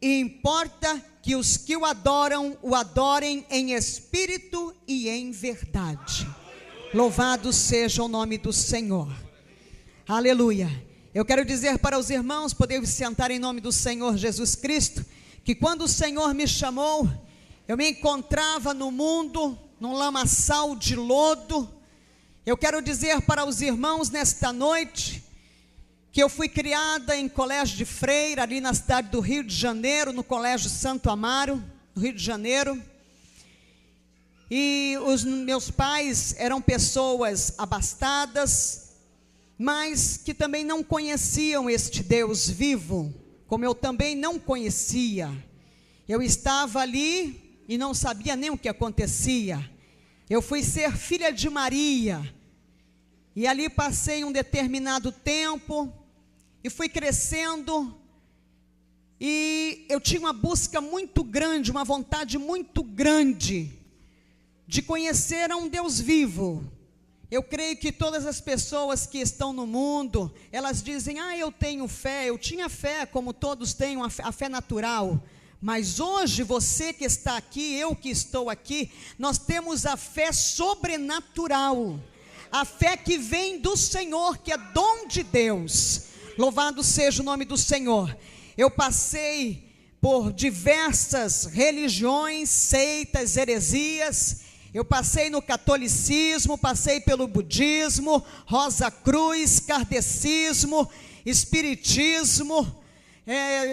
e importa que os que o adorem em espírito e em verdade. Louvado seja o nome do Senhor. Aleluia. Eu quero dizer para os irmãos, poder sentar em nome do Senhor Jesus Cristo, que quando o Senhor me chamou, eu me encontrava no mundo, num lamaçal de lodo. Eu quero dizer para os irmãos nesta noite, que eu fui criada em colégio de freira, ali na cidade do Rio de Janeiro, no Colégio Santo Amaro, no Rio de Janeiro. E os meus pais eram pessoas abastadas, mas que também não conheciam este Deus vivo, como eu também não conhecia. Eu estava ali e não sabia nem o que acontecia. Eu fui ser filha de Maria, e ali passei um determinado tempo, e fui crescendo, e eu tinha uma busca muito grande, uma vontade muito grande, de conhecer a um Deus vivo. Eu creio que todas as pessoas que estão no mundo, elas dizem, eu tenho fé, eu tinha fé, como todos têm a fé natural. Mas hoje, você que está aqui, eu que estou aqui, nós temos a fé sobrenatural. A fé que vem do Senhor, que é dom de Deus. Louvado seja o nome do Senhor. Eu passei por diversas religiões, seitas, heresias. Eu passei no catolicismo, passei pelo budismo, Rosa Cruz, kardecismo, espiritismo,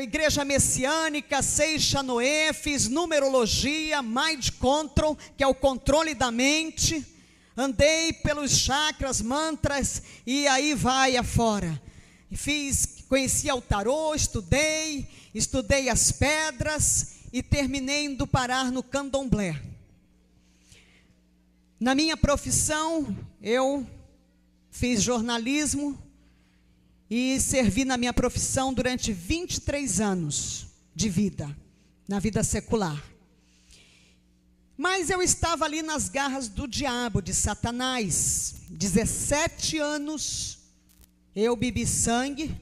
igreja messiânica, Seixa Noé, fiz numerologia, mind control, que é o controle da mente, andei pelos chakras, mantras, e aí vai afora. Conheci o tarô, estudei as pedras, e terminei indo parar no candomblé. Na minha profissão, eu fiz jornalismo e servi na minha profissão durante 23 anos de vida, na vida secular. Mas eu estava ali nas garras do diabo, de Satanás. 17 anos, eu bebi sangue,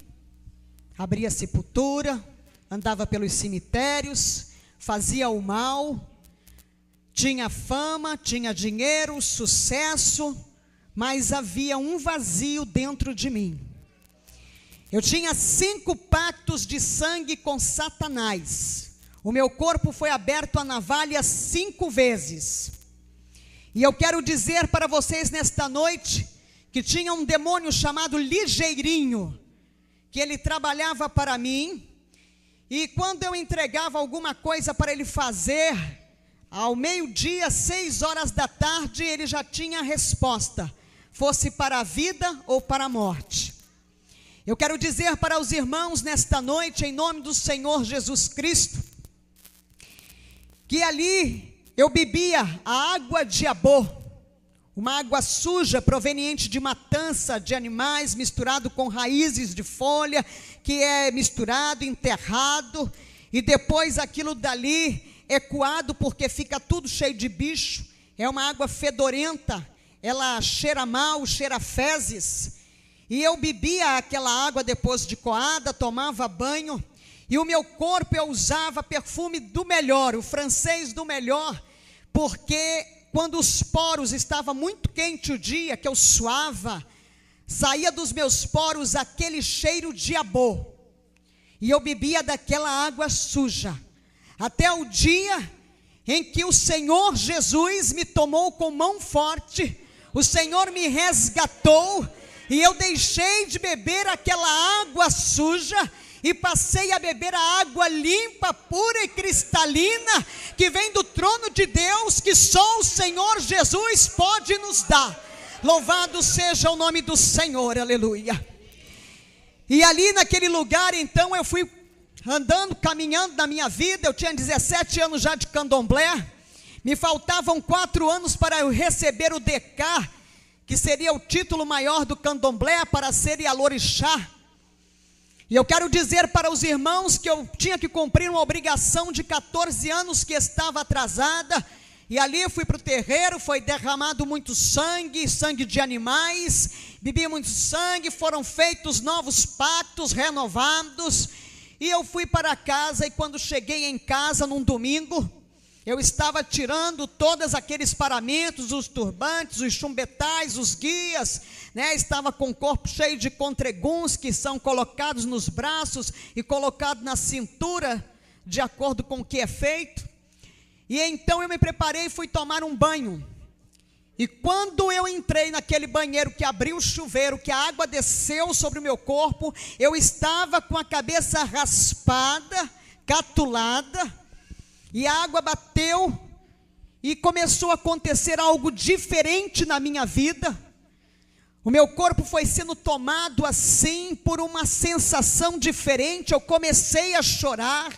abria sepultura, andava pelos cemitérios, fazia o mal. Tinha fama, tinha dinheiro, sucesso, mas havia um vazio dentro de mim. Eu tinha 5 pactos de sangue com Satanás. O meu corpo foi aberto à navalha 5 vezes. E eu quero dizer para vocês nesta noite, que tinha um demônio chamado Ligeirinho, que ele trabalhava para mim, e quando eu entregava alguma coisa para ele fazer, ao meio-dia, 6 horas da tarde, ele já tinha a resposta, fosse para a vida ou para a morte. Eu quero dizer para os irmãos nesta noite, em nome do Senhor Jesus Cristo, que ali eu bebia a água de Abô, uma água suja proveniente de matança de animais, misturado com raízes de folha, que é misturado, enterrado, e depois aquilo dali é coado, porque fica tudo cheio de bicho. É uma água fedorenta, ela cheira mal, cheira fezes. E eu bebia aquela água depois de coada, tomava banho, e o meu corpo eu usava perfume do melhor, o francês do melhor, porque quando os poros estavam muito quente o dia, que eu suava, saía dos meus poros aquele cheiro de Abô, e eu bebia daquela água suja, até o dia em que o Senhor Jesus me tomou com mão forte, o Senhor me resgatou, e eu deixei de beber aquela água suja, e passei a beber a água limpa, pura e cristalina, que vem do trono de Deus, que só o Senhor Jesus pode nos dar. Louvado seja o nome do Senhor, aleluia. E ali naquele lugar, então, eu fui andando, caminhando na minha vida. Eu tinha 17 anos já de candomblé, me faltavam 4 anos para eu receber o DK, que seria o título maior do candomblé, para ser Ialorixá. E eu quero dizer para os irmãos que eu tinha que cumprir uma obrigação de 14 anos que estava atrasada. E ali eu fui para o terreiro, foi derramado muito sangue, sangue de animais, bebi muito sangue, foram feitos novos pactos renovados. E eu fui para casa, e quando cheguei em casa num domingo, eu estava tirando todos aqueles paramentos, os turbantes, os chumbetais, os guias, né? Estava com o corpo cheio de contreguns que são colocados nos braços e colocados na cintura, de acordo com o que é feito. E então eu me preparei e fui tomar um banho. E quando eu entrei naquele banheiro, que abriu o chuveiro, que a água desceu sobre o meu corpo, eu estava com a cabeça raspada, catulada, e a água bateu, e começou a acontecer algo diferente na minha vida. O meu corpo foi sendo tomado assim, por uma sensação diferente. Eu comecei a chorar,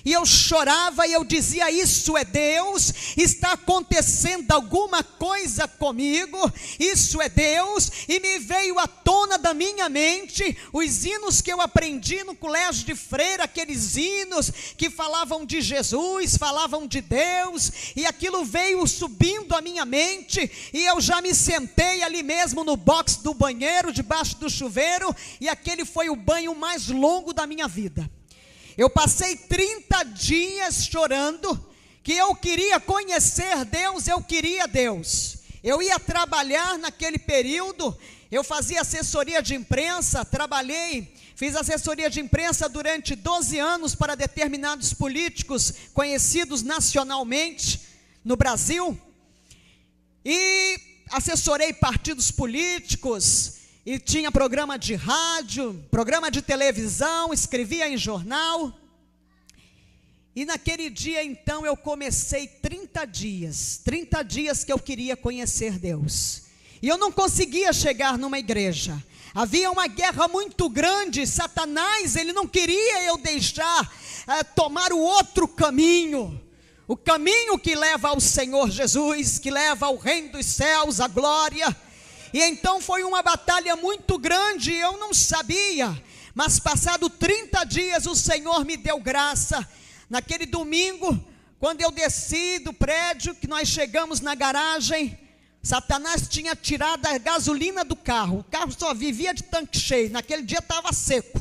e eu chorava, e eu dizia: isso é Deus, está acontecendo alguma coisa comigo, isso é Deus. E me veio à tona da minha mente os hinos que eu aprendi no colégio de freira, aqueles hinos que falavam de Jesus, falavam de Deus, e aquilo veio subindo à minha mente, e eu já me sentei ali mesmo no box do banheiro, debaixo do chuveiro, e aquele foi o banho mais longo da minha vida. Eu passei 30 dias chorando, que eu queria conhecer Deus, eu queria Deus. Eu ia trabalhar naquele período, eu fazia assessoria de imprensa, fiz assessoria de imprensa durante 12 anos para determinados políticos conhecidos nacionalmente no Brasil, e assessorei partidos políticos, e tinha programa de rádio, programa de televisão, escrevia em jornal. E naquele dia então eu comecei 30 dias que eu queria conhecer Deus, e eu não conseguia chegar numa igreja. Havia uma guerra muito grande. Satanás, ele não queria eu deixar tomar o outro caminho, o caminho que leva ao Senhor Jesus, que leva ao reino dos céus, a glória. E então foi uma batalha muito grande, eu não sabia, mas passado 30 dias o Senhor me deu graça. Naquele domingo, quando eu desci do prédio, que nós chegamos na garagem, Satanás tinha tirado a gasolina do carro, o carro só vivia de tanque cheio, naquele dia estava seco,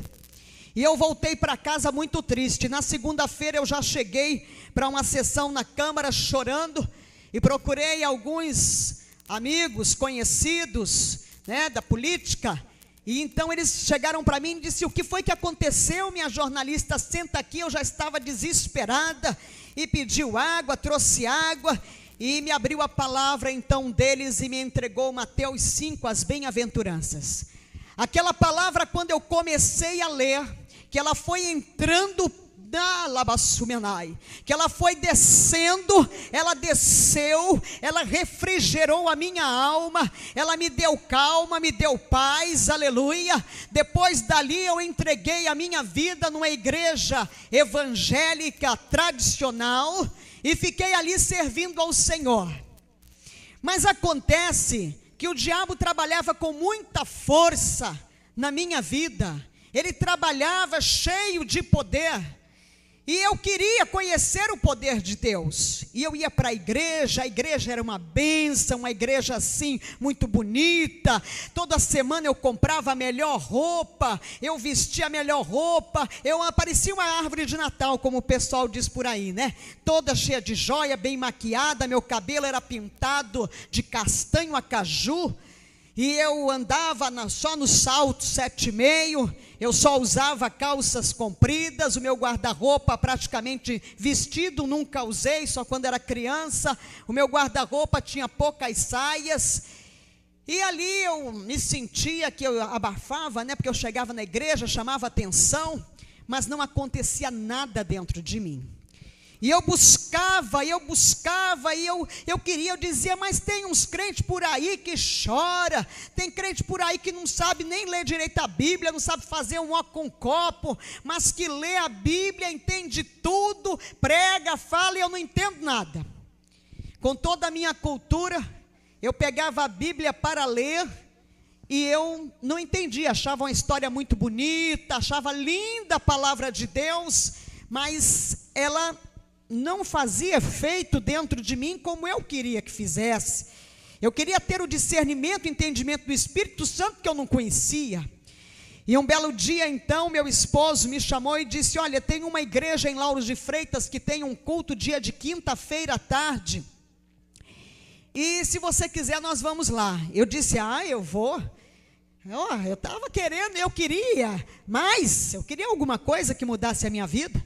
e eu voltei para casa muito triste. Na segunda-feira eu já cheguei para uma sessão na Câmara chorando, e procurei alguns amigos, conhecidos, né, da política, e então eles chegaram para mim e disseram: o que foi que aconteceu, minha jornalista? Senta aqui. Eu já estava desesperada, e pediu água, trouxe água, e me abriu a palavra então deles, e me entregou Mateus 5, as bem-aventuranças. Aquela palavra, quando eu comecei a ler, que ela foi entrando que ela foi descendo, ela desceu, ela refrigerou a minha alma, ela me deu calma, me deu paz, aleluia. Depois dali eu entreguei a minha vida numa igreja evangélica tradicional, e fiquei ali servindo ao Senhor. Mas acontece que o diabo trabalhava com muita força na minha vida, ele trabalhava cheio de poder, e eu queria conhecer o poder de Deus, e eu ia para a igreja era uma bênção, uma igreja assim, muito bonita. Toda semana eu comprava a melhor roupa, eu vestia a melhor roupa, eu parecia uma árvore de Natal, como o pessoal diz por aí, né? Toda cheia de joia, bem maquiada, meu cabelo era pintado de castanho a caju, e eu andava só no salto 7,5, eu só usava calças compridas, o meu guarda-roupa praticamente vestido nunca usei, só quando era criança. O meu guarda-roupa tinha poucas saias, e ali eu me sentia que eu abafava, né? Porque eu chegava na igreja, chamava atenção, mas não acontecia nada dentro de mim. E eu buscava, e eu queria, eu dizia: mas tem uns crentes por aí que chora, tem crente por aí que não sabe nem ler direito a Bíblia, não sabe fazer um ó com copo, mas que lê a Bíblia, entende tudo, prega, fala, e eu não entendo nada. Com toda a minha cultura, eu pegava a Bíblia para ler, e eu não entendia, achava uma história muito bonita, achava linda a palavra de Deus, mas ela não fazia efeito dentro de mim como eu queria que fizesse. Eu queria ter o discernimento, o entendimento do Espírito Santo que eu não conhecia. E um belo dia, então, meu esposo me chamou e disse: olha, tem uma igreja em Lauro de Freitas que tem um culto dia de quinta-feira à tarde, e se você quiser nós vamos lá. Eu disse: eu vou. Eu estava querendo, eu queria alguma coisa que mudasse a minha vida.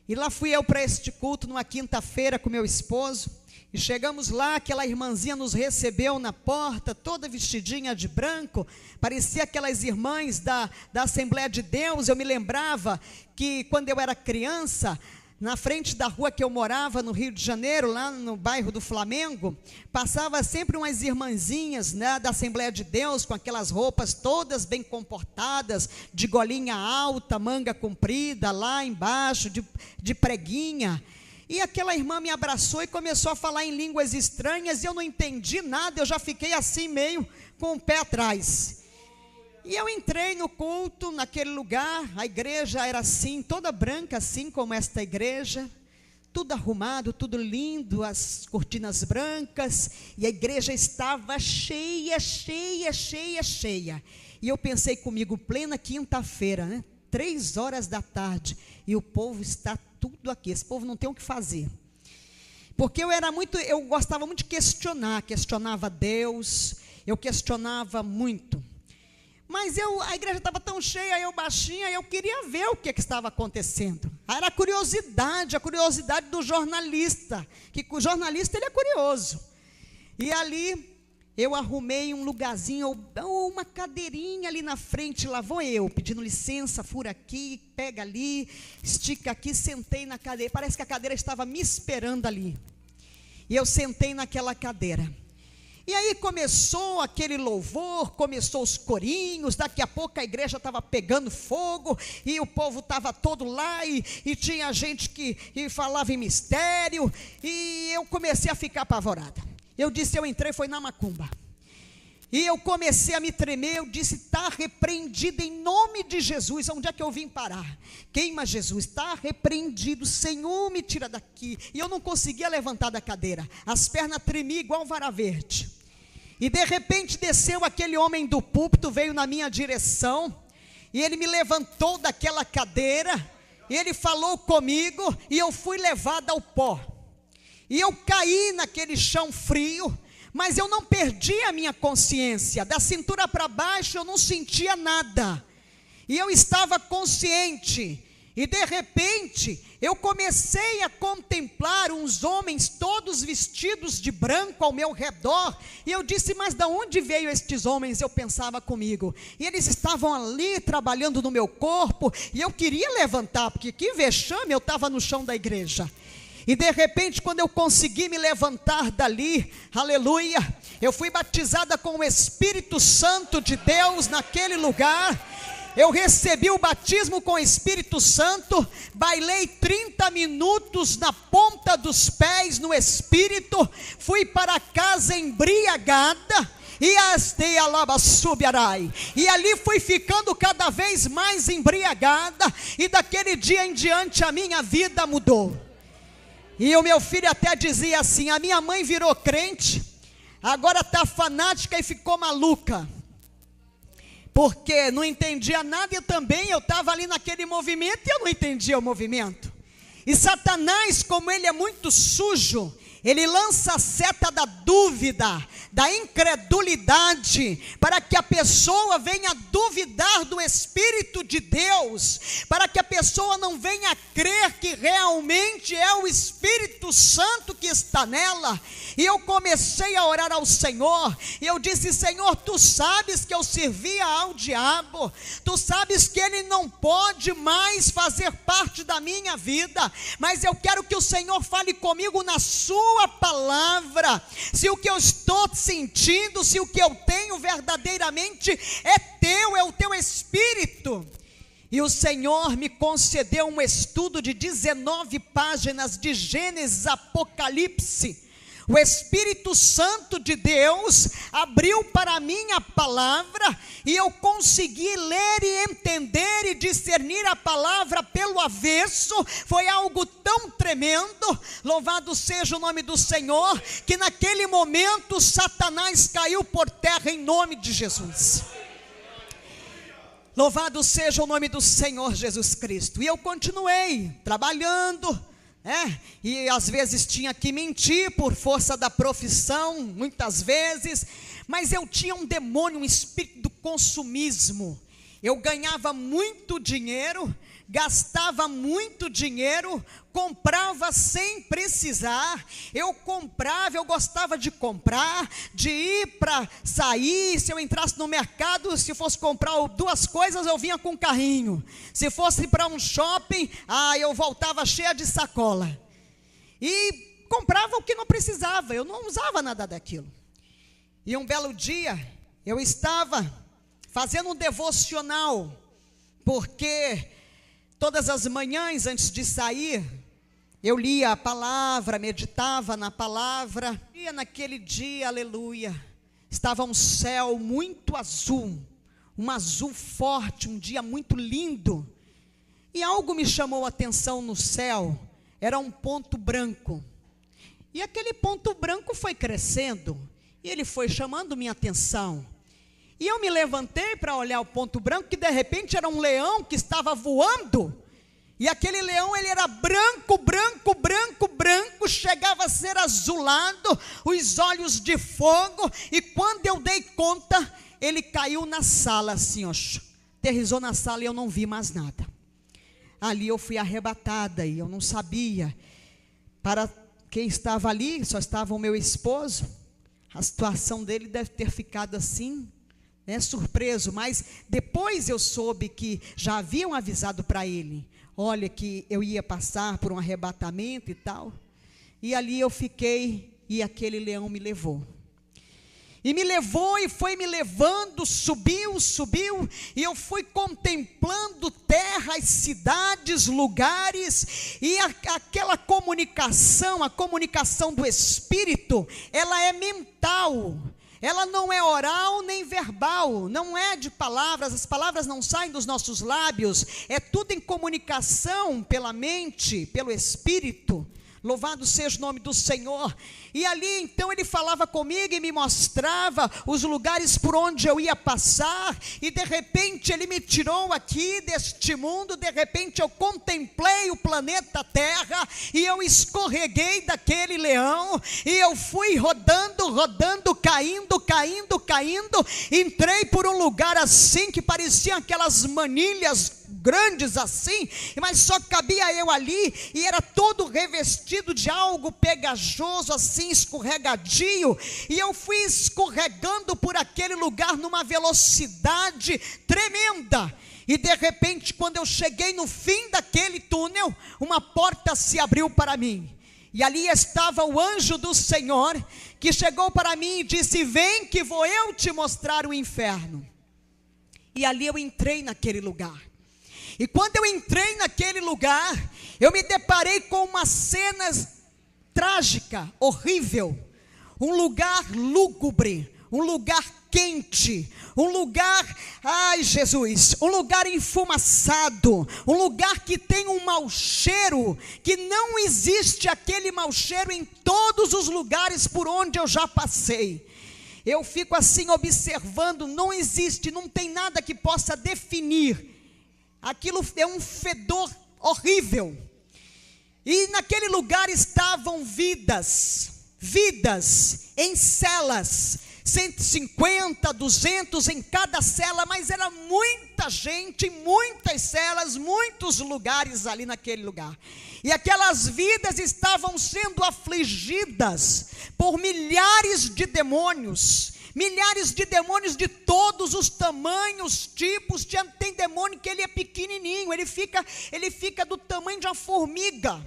E lá fui eu para este culto numa quinta-feira com meu esposo. E chegamos lá, aquela irmãzinha nos recebeu na porta, toda vestidinha de branco, parecia aquelas irmãs da Assembleia de Deus. Eu me lembrava que quando eu era criança, na frente da rua que eu morava, no Rio de Janeiro, lá no bairro do Flamengo, passava sempre umas irmãzinhas, né, da Assembleia de Deus, com aquelas roupas todas bem comportadas, de golinha alta, manga comprida, lá embaixo, de preguinha. E aquela irmã me abraçou e começou a falar em línguas estranhas, e eu não entendi nada, eu já fiquei assim meio com o pé atrás. E eu entrei no culto, naquele lugar, a igreja era assim, toda branca, assim como esta igreja, tudo arrumado, tudo lindo, as cortinas brancas, e a igreja estava cheia, cheia, cheia, cheia. E eu pensei comigo, plena quinta-feira, né? 3 horas da tarde, e o povo está tudo aqui, esse povo não tem o que fazer. Porque eu gostava muito de questionava Deus, eu questionava muito. Mas a igreja estava tão cheia, eu baixinha, eu queria ver o que estava acontecendo. Era a curiosidade do jornalista, que o jornalista ele é curioso. E ali eu arrumei um lugarzinho, uma cadeirinha ali na frente, lá vou eu, pedindo licença, fura aqui, pega ali, estica aqui, sentei na cadeira, parece que a cadeira estava me esperando ali. E eu sentei naquela cadeira. E aí começou aquele louvor, começou os corinhos, daqui a pouco a igreja estava pegando fogo, e o povo estava todo lá, e tinha gente que falava em mistério, e eu comecei a ficar apavorada. Eu entrei, foi na macumba. E eu comecei a me tremer, eu disse: está repreendido em nome de Jesus. Onde é que eu vim parar? Queima Jesus, está repreendido, Senhor, me tira daqui. E eu não conseguia levantar da cadeira, as pernas tremiam igual vara verde. E de repente desceu aquele homem do púlpito, veio na minha direção, e ele me levantou daquela cadeira, e ele falou comigo, e eu fui levada ao pó. E eu caí naquele chão frio, mas eu não perdi a minha consciência, da cintura para baixo eu não sentia nada, e eu estava consciente, e de repente eu comecei a contemplar uns homens todos vestidos de branco ao meu redor, e eu disse: mas de onde veio estes homens? Eu pensava comigo, e eles estavam ali trabalhando no meu corpo, e eu queria levantar, porque que vexame, eu estava no chão da igreja. E de repente, quando eu consegui me levantar dali, aleluia, eu fui batizada com o Espírito Santo de Deus naquele lugar. Eu recebi o batismo com o Espírito Santo, bailei 30 minutos na ponta dos pés no Espírito, fui para casa embriagada, e ali fui ficando cada vez mais embriagada, e daquele dia em diante a minha vida mudou. E o meu filho até dizia assim: a minha mãe virou crente, agora está fanática e ficou maluca, porque não entendia nada, e eu estava ali naquele movimento, e eu não entendia o movimento. E Satanás, como ele é muito sujo, ele lança a seta da dúvida, da incredulidade, para que a pessoa venha duvidar do Espírito de Deus, para que a pessoa não venha crer que realmente é o Espírito Santo que está nela. E eu comecei a orar ao Senhor, e eu disse: Senhor, tu sabes que eu servia ao diabo, tu sabes que ele não pode mais fazer parte da minha vida, mas eu quero que o Senhor fale comigo na sua palavra, se o que eu estou sentindo, se o que eu tenho verdadeiramente é o teu Espírito. E o Senhor me concedeu um estudo de 19 páginas de Gênesis, Apocalipse. O Espírito Santo de Deus abriu para mim a palavra, e eu consegui ler e entender e discernir a palavra pelo avesso. Foi algo tão tremendo, louvado seja o nome do Senhor, que naquele momento Satanás caiu por terra em nome de Jesus. Louvado seja o nome do Senhor Jesus Cristo. E eu continuei trabalhando, e às vezes tinha que mentir por força da profissão, muitas vezes, mas eu tinha um demônio, um espírito do consumismo. Eu ganhava muito dinheiro, gastava muito dinheiro, comprava sem precisar. Eu gostava de comprar, de ir para sair. Se eu entrasse no mercado, se fosse comprar 2 coisas, eu vinha com um carrinho. Se fosse para um shopping, eu voltava cheia de sacola. E comprava o que não precisava, eu não usava nada daquilo. E um belo dia, eu estava fazendo um devocional, porque todas as manhãs, antes de sair, eu lia a palavra, meditava na palavra. E naquele dia, aleluia, estava um céu muito azul, um azul forte, um dia muito lindo. E algo me chamou a atenção no céu, era um ponto branco. E aquele ponto branco foi crescendo, e ele foi chamando minha atenção. E eu me levantei para olhar o ponto branco, que de repente era um leão que estava voando. E aquele leão, ele era branco, branco, branco, branco, chegava a ser azulado, os olhos de fogo. E quando eu dei conta, ele caiu na sala assim, aterrissou na sala e eu não vi mais nada. Ali eu fui arrebatada e eu não sabia. Para quem estava ali, só estava o meu esposo. A situação dele deve ter ficado assim, surpreso, mas depois eu soube que já haviam avisado para ele, olha, que eu ia passar por um arrebatamento e tal. E ali eu fiquei, e aquele leão me levou. E me levou e foi me levando, subiu, e eu fui contemplando terras, cidades, lugares, e aquela comunicação, a comunicação do Espírito, ela é mental. Ela não é oral nem verbal, não é de palavras, as palavras não saem dos nossos lábios, é tudo em comunicação pela mente, pelo Espírito. Louvado seja o nome do Senhor. E ali então ele falava comigo e me mostrava os lugares por onde eu ia passar. E de repente ele me tirou aqui deste mundo. De repente eu contemplei o planeta Terra. E eu escorreguei daquele leão. E eu fui rodando, caindo. Entrei por um lugar assim que pareciam aquelas manilhas grandes assim, mas só cabia eu ali, e era todo revestido de algo pegajoso assim, escorregadio, e eu fui escorregando por aquele lugar numa velocidade tremenda. E de repente, quando eu cheguei no fim daquele túnel, uma porta se abriu para mim, e ali estava o anjo do Senhor, que chegou para mim e disse: vem que vou eu te mostrar o inferno. E ali eu entrei naquele lugar. E quando eu entrei naquele lugar, eu me deparei com uma cena trágica, horrível. Um lugar lúgubre, um lugar quente, um lugar, ai Jesus, um lugar enfumaçado, um lugar que tem um mau cheiro, que não existe aquele mau cheiro em todos os lugares por onde eu já passei. Eu fico assim observando, não existe, não tem nada que possa definir. Aquilo é um fedor horrível. E naquele lugar estavam vidas em celas, 150, 200 em cada cela, mas era muita gente, muitas celas, muitos lugares ali naquele lugar. E aquelas vidas estavam sendo afligidas por milhares de demônios de todos os tamanhos, tipos. Tem demônio que ele é pequenininho, ele fica do tamanho de uma formiga.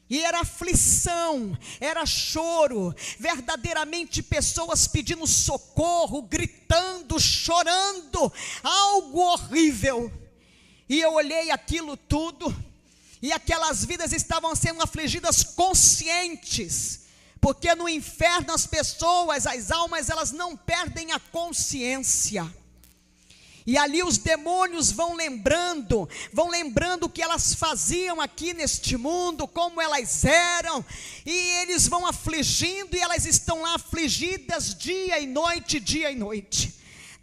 E era aflição, era choro, verdadeiramente pessoas pedindo socorro, gritando, chorando, algo horrível. E eu olhei aquilo tudo, e aquelas vidas estavam sendo afligidas conscientes, porque no inferno as pessoas, as almas, elas não perdem a consciência. E ali os demônios vão lembrando o que elas faziam aqui neste mundo, como elas eram, e eles vão afligindo, e elas estão lá afligidas dia e noite.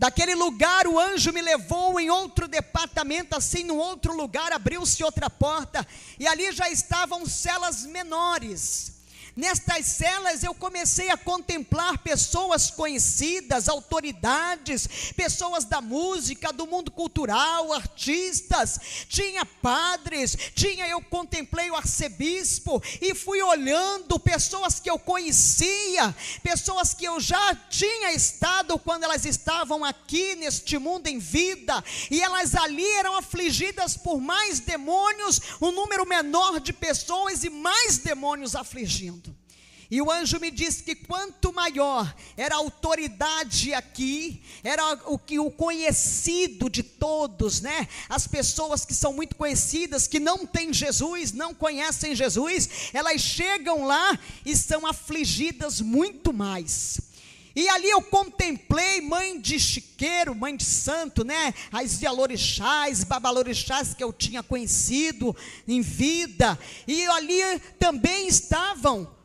Daquele lugar o anjo me levou em outro departamento, assim, num outro lugar, abriu-se outra porta, e ali já estavam celas menores. Nestas celas eu comecei a contemplar pessoas conhecidas, autoridades, pessoas da música, do mundo cultural, artistas, tinha padres, eu contemplei o arcebispo, e fui olhando pessoas que eu conhecia, pessoas que eu já tinha estado quando elas estavam aqui neste mundo em vida, e elas ali eram afligidas por mais demônios, um número menor de pessoas e mais demônios afligindo. E o anjo me disse que quanto maior era a autoridade aqui, era o conhecido de todos, né? As pessoas que são muito conhecidas, que não têm Jesus, não conhecem Jesus, elas chegam lá e são afligidas muito mais. E ali eu contemplei mãe de chiqueiro, mãe de santo, né? As Yalorixás, babalorixás que eu tinha conhecido em vida. E ali também estavam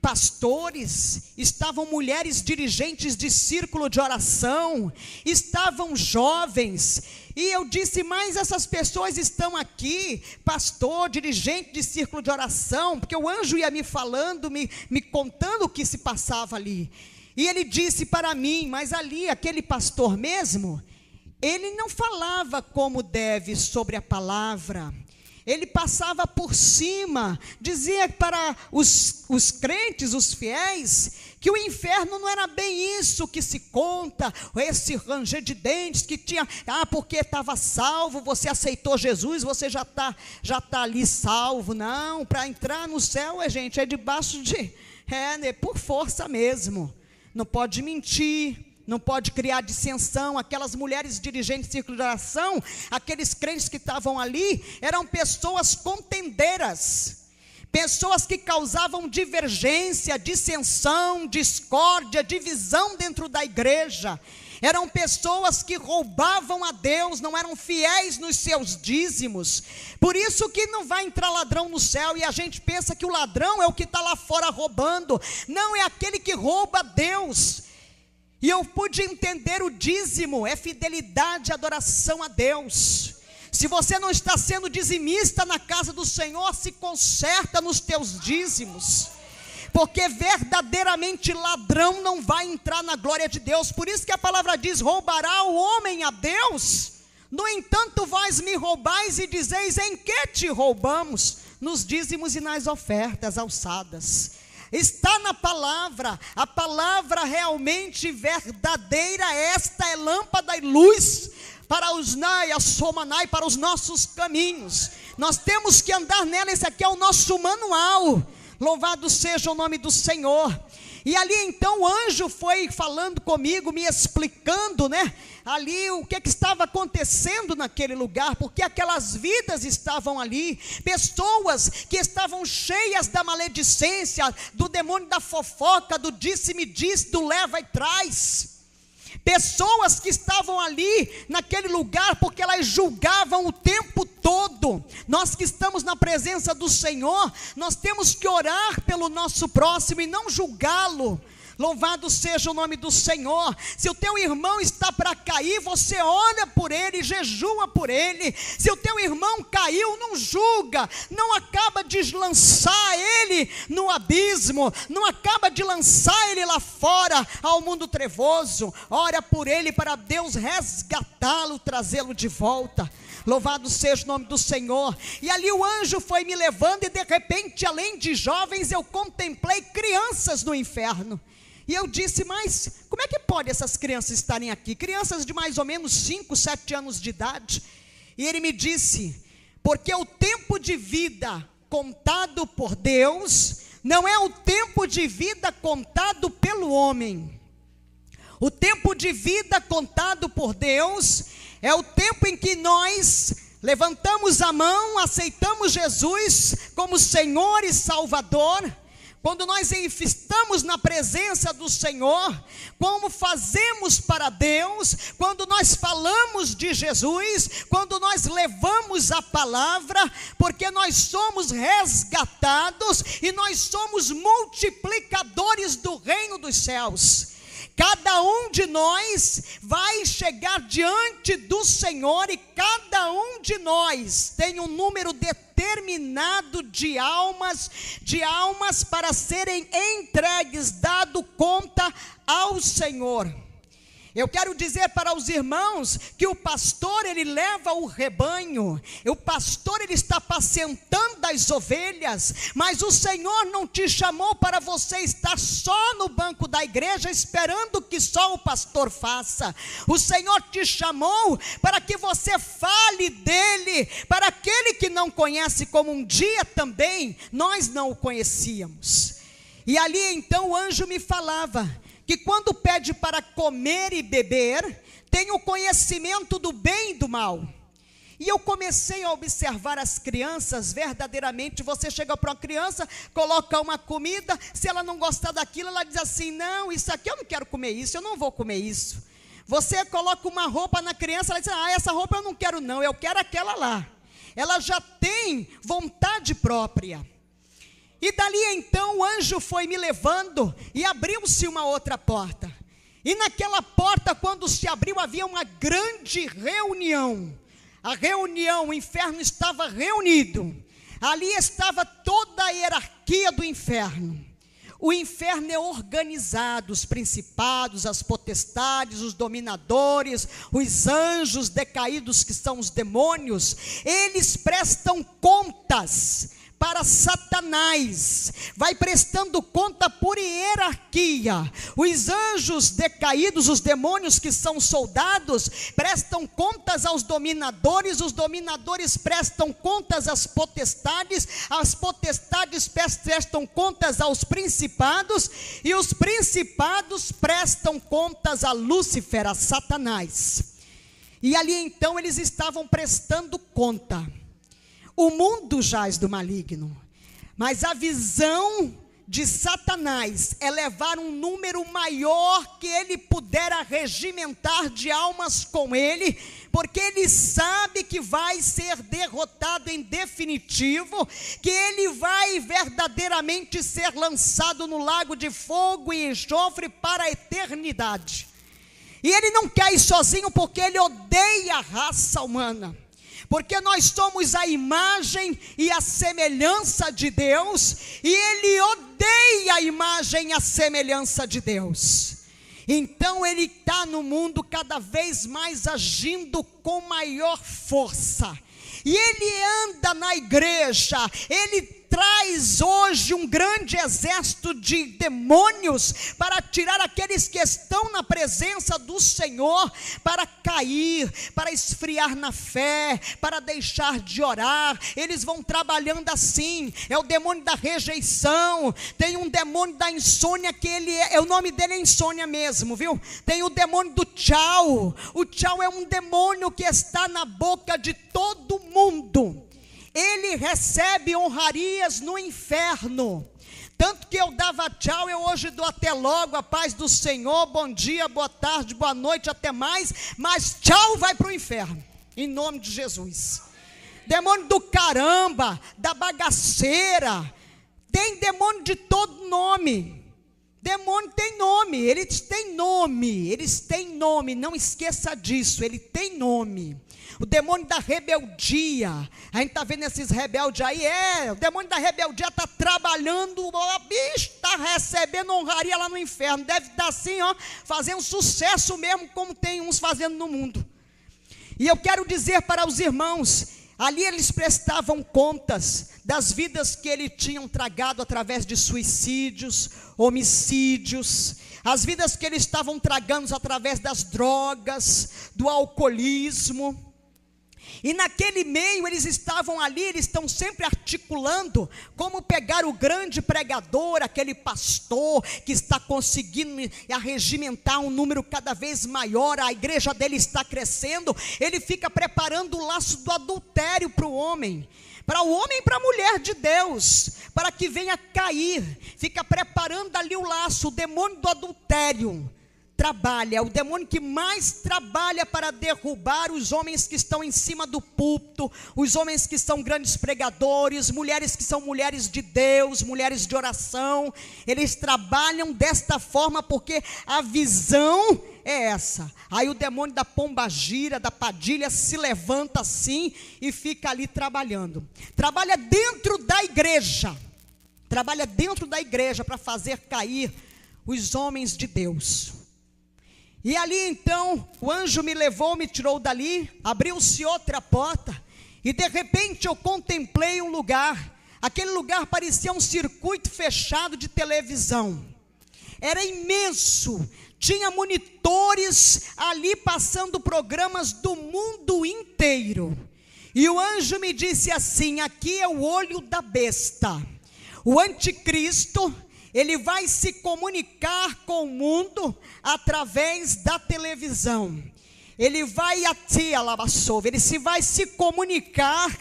pastores, estavam mulheres dirigentes de círculo de oração, estavam jovens, e eu disse, mas essas pessoas estão aqui, pastor, dirigente de círculo de oração, porque o anjo ia me falando, me contando o que se passava ali, e ele disse para mim, mas ali, aquele pastor mesmo, ele não falava como deve sobre a palavra, ele passava por cima, dizia para os crentes, os fiéis, que o inferno não era bem isso que se conta, esse ranger de dentes que tinha, porque estava salvo, você aceitou Jesus, você já tá ali salvo. Não, para entrar no céu, gente, é debaixo por força mesmo, não pode mentir, não pode criar dissensão. Aquelas mulheres dirigentes de círculo de oração, aqueles crentes que estavam ali, eram pessoas contendeiras, pessoas que causavam divergência, dissensão, discórdia, divisão dentro da igreja. Eram pessoas que roubavam a Deus, não eram fiéis nos seus dízimos. Por isso que não vai entrar ladrão no céu, e a gente pensa que o ladrão é o que está lá fora roubando. Não, é aquele que rouba a Deus. E eu pude entender, o dízimo é fidelidade, adoração a Deus. Se você não está sendo dizimista na casa do Senhor, se conserta nos teus dízimos, porque verdadeiramente ladrão não vai entrar na glória de Deus. Por isso que a palavra diz, roubará o homem a Deus? No entanto, vós me roubais e dizeis, em que te roubamos? Nos dízimos e nas ofertas alçadas. Está na palavra, a palavra realmente verdadeira, esta é lâmpada e luz para os para os nossos caminhos. Nós temos que andar nela, esse aqui é o nosso manual. Louvado seja o nome do Senhor. E ali então o anjo foi falando comigo, me explicando, né? Ali o que estava acontecendo naquele lugar, porque aquelas vidas estavam ali, pessoas que estavam cheias da maledicência, do demônio da fofoca, do disse-me disse, do leva e traz. Pessoas que estavam ali naquele lugar porque elas julgavam o tempo todo. Nós que estamos na presença do Senhor, nós temos que orar pelo nosso próximo e não julgá-lo. Louvado seja o nome do Senhor. Se o teu irmão está para cair, você ora por ele, jejua por ele. Se o teu irmão caiu, não julga, não acaba de lançar ele no abismo, não acaba de lançar ele lá fora ao mundo trevoso. Ora por ele para Deus resgatá-lo, trazê-lo de volta. Louvado seja o nome do Senhor. E ali o anjo foi me levando, e de repente, além de jovens, eu contemplei crianças no inferno. E eu disse, mas como é que pode essas crianças estarem aqui? Crianças de mais ou menos 5, 7 anos de idade. E ele me disse, porque o tempo de vida contado por Deus não é o tempo de vida contado pelo homem. O tempo de vida contado por Deus é o tempo em que nós levantamos a mão, aceitamos Jesus como Senhor e Salvador. Quando nós estamos na presença do Senhor, como fazemos para Deus, quando nós falamos de Jesus, quando nós levamos a palavra, porque nós somos resgatados e nós somos multiplicadores do reino dos céus. Cada um de nós vai chegar diante do Senhor e cada um de nós tem um número determinado de almas para serem entregues, dado conta ao Senhor. Eu quero dizer para os irmãos que o pastor, ele leva o rebanho, o pastor, ele está apacentando as ovelhas, mas o Senhor não te chamou para você estar só no banco da igreja, esperando que só o pastor faça. O Senhor te chamou para que você fale dele, para aquele que não conhece, como um dia também nós não o conhecíamos. E ali então o anjo me falava, que quando pede para comer e beber, tem o conhecimento do bem e do mal. E eu comecei a observar as crianças, verdadeiramente, você chega para uma criança, coloca uma comida, se ela não gostar daquilo, ela diz assim, não, isso aqui eu não quero comer isso, eu não vou comer isso. Você coloca uma roupa na criança, ela diz, essa roupa eu não quero não, eu quero aquela lá. Ela já tem vontade própria. E dali então o anjo foi me levando e abriu-se uma outra porta. E naquela porta, quando se abriu, havia uma grande reunião. A reunião, o inferno estava reunido. Ali estava toda a hierarquia do inferno. O inferno é organizado, os principados, as potestades, os dominadores, os anjos decaídos que são os demônios, eles prestam contas para Satanás, vai prestando conta por hierarquia. Os anjos decaídos, os demônios que são soldados, prestam contas aos dominadores, os dominadores prestam contas às potestades, as potestades prestam contas aos principados, e os principados prestam contas a Lúcifer, a Satanás. E ali então eles estavam prestando conta. O mundo jaz do maligno, mas a visão de Satanás é levar um número maior que ele pudera regimentar de almas com ele, porque ele sabe que vai ser derrotado em definitivo, que ele vai verdadeiramente ser lançado no lago de fogo e enxofre para a eternidade. E ele não quer ir sozinho, porque ele odeia a raça humana. Porque nós somos a imagem e a semelhança de Deus, e ele odeia a imagem e a semelhança de Deus. Então ele está no mundo cada vez mais agindo com maior força. E ele anda na igreja, ele traz hoje um grande exército de demônios para tirar aqueles que estão na presença do Senhor, para cair, para esfriar na fé, para deixar de orar. Eles vão trabalhando assim. É o demônio da rejeição, tem um demônio da insônia, que o nome dele é insônia mesmo, viu? Tem o demônio do tchau. O tchau é um demônio que está na boca de todo mundo. Ele recebe honrarias no inferno. Tanto que eu dava tchau, eu hoje dou até logo, a paz do Senhor, bom dia, boa tarde, boa noite, até mais. Mas tchau vai para o inferno, em nome de Jesus. Demônio do caramba, da bagaceira, tem demônio de todo nome. Demônio tem nome, eles têm nome, não esqueça disso, ele tem nome. O demônio da rebeldia, a gente está vendo esses rebeldes aí, o demônio da rebeldia está trabalhando, está recebendo honraria lá no inferno, deve estar assim, fazendo sucesso mesmo, como tem uns fazendo no mundo. E eu quero dizer para os irmãos, ali eles prestavam contas das vidas que eles tinham tragado através de suicídios, homicídios, as vidas que eles estavam tragando através das drogas, do alcoolismo. E naquele meio eles estavam ali, eles estão sempre articulando como pegar o grande pregador, aquele pastor que está conseguindo arregimentar um número cada vez maior, a igreja dele está crescendo, ele fica preparando o laço do adultério para o homem e para a mulher de Deus, para que venha cair, fica preparando ali o laço, o demônio do adultério, trabalha, é o demônio que mais trabalha para derrubar os homens que estão em cima do púlpito, os homens que são grandes pregadores, mulheres que são mulheres de Deus, mulheres de oração. Eles trabalham desta forma porque a visão é essa. Aí o demônio da pombagira, da padilha se levanta assim e fica ali trabalhando. Trabalha dentro da igreja. Trabalha dentro da igreja para fazer cair os homens de Deus. E ali então, o anjo me levou, me tirou dali, abriu-se outra porta, e de repente eu contemplei um lugar. Aquele lugar parecia um circuito fechado de televisão. Era imenso, tinha monitores ali passando programas do mundo inteiro. E o anjo me disse assim: aqui é o olho da besta. O anticristo, ele vai se comunicar com o mundo através da televisão. Ele vai vai se comunicar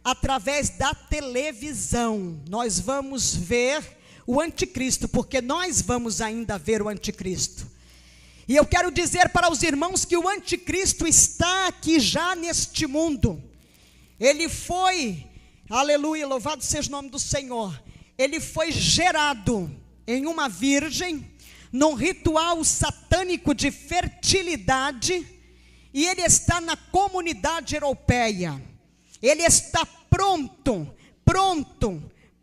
através da televisão. Nós vamos ver o anticristo, porque nós vamos ainda ver o anticristo. E eu quero dizer para os irmãos que o anticristo está aqui já neste mundo. Ele foi, aleluia, louvado seja o nome do Senhor. Ele foi gerado em uma virgem, num ritual satânico de fertilidade, e ele está na comunidade europeia. Ele está pronto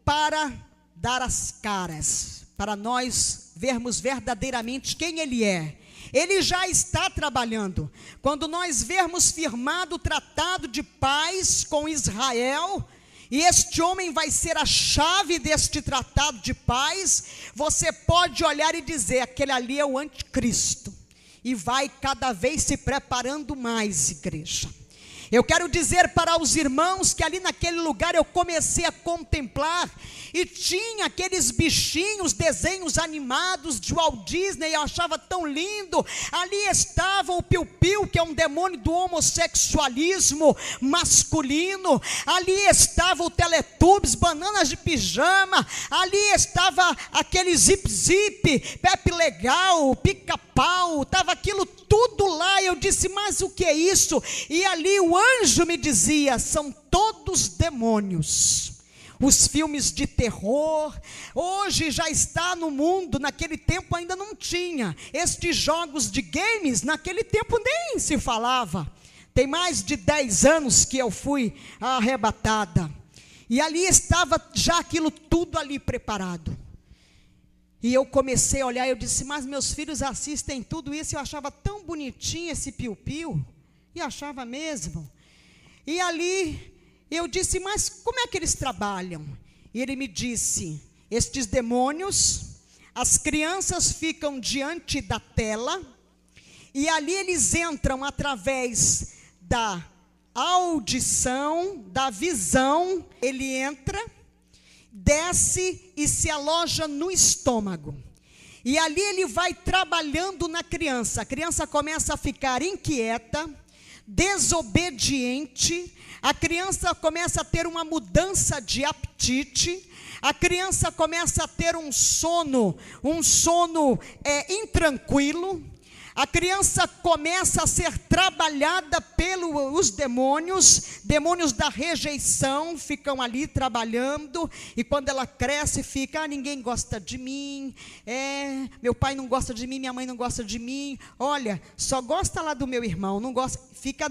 para dar as caras, para nós vermos verdadeiramente quem ele é. Ele já está trabalhando. Quando nós vermos firmado o tratado de paz com Israel, e este homem vai ser a chave deste tratado de paz, você pode olhar e dizer: aquele ali é o anticristo. E vai cada vez se preparando mais, igreja. Eu quero dizer para os irmãos que ali naquele lugar eu comecei a contemplar, e tinha aqueles bichinhos, desenhos animados de Walt Disney, eu achava tão lindo. Ali estava o Piu-Piu, que é um demônio do homossexualismo masculino. Ali estava o Teletubbies, bananas de pijama. Ali estava aquele Zip-Zip, Pepe Legal, Pica-Pau, estava aquilo tudo lá. Eu disse: mas o que é isso? E ali o anjo me dizia: são todos demônios. Os filmes de terror, hoje já está no mundo, naquele tempo ainda não tinha. Estes jogos de games, naquele tempo nem se falava. Tem mais de 10 anos que eu fui arrebatada. E ali estava já aquilo tudo ali preparado. E eu comecei a olhar, eu disse: mas meus filhos assistem tudo isso. Eu achava tão bonitinho esse Piu-Piu, e achava mesmo. E ali eu disse: mas como é que eles trabalham? E ele me disse: estes demônios, as crianças ficam diante da tela, e ali eles entram através da audição, da visão. Ele entra, desce e se aloja no estômago. E ali ele vai trabalhando na criança. A criança começa a ficar inquieta, desobediente. A criança começa a ter uma mudança de apetite. A criança começa a ter um sono intranquilo. A criança começa a ser trabalhada pelos demônios da rejeição ficam ali trabalhando, e quando ela cresce fica: ninguém gosta de mim, meu pai não gosta de mim, minha mãe não gosta de mim, olha, só gosta lá do meu irmão, não gosta, fica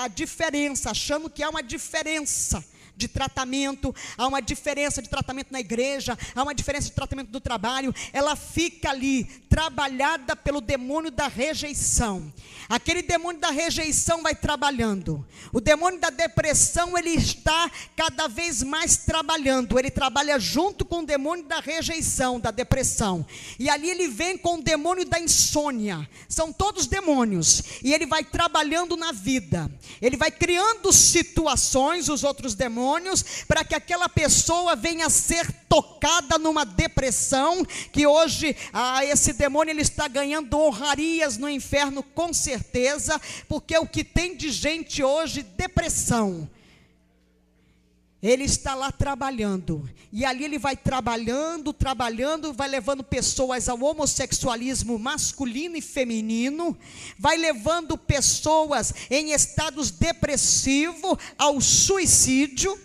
a diferença, achando que há uma diferença de tratamento, há uma diferença de tratamento na igreja, há uma diferença de tratamento do trabalho. Ela fica ali, trabalhada pelo demônio da rejeição. Aquele demônio da rejeição vai trabalhando. O demônio da depressão, ele está cada vez mais trabalhando. Ele trabalha junto com o demônio da rejeição, da depressão. E ali ele vem com o demônio da insônia. São todos demônios. E ele vai trabalhando na vida. Ele vai criando situações, os outros demônios, para que aquela pessoa venha a ser tocada numa depressão, que hoje esse demônio ele está ganhando honrarias no inferno, com certeza, porque o que tem de gente hoje, depressão. Ele está lá trabalhando, e ali ele vai trabalhando, vai levando pessoas ao homossexualismo masculino e feminino, vai levando pessoas em estados depressivos ao suicídio,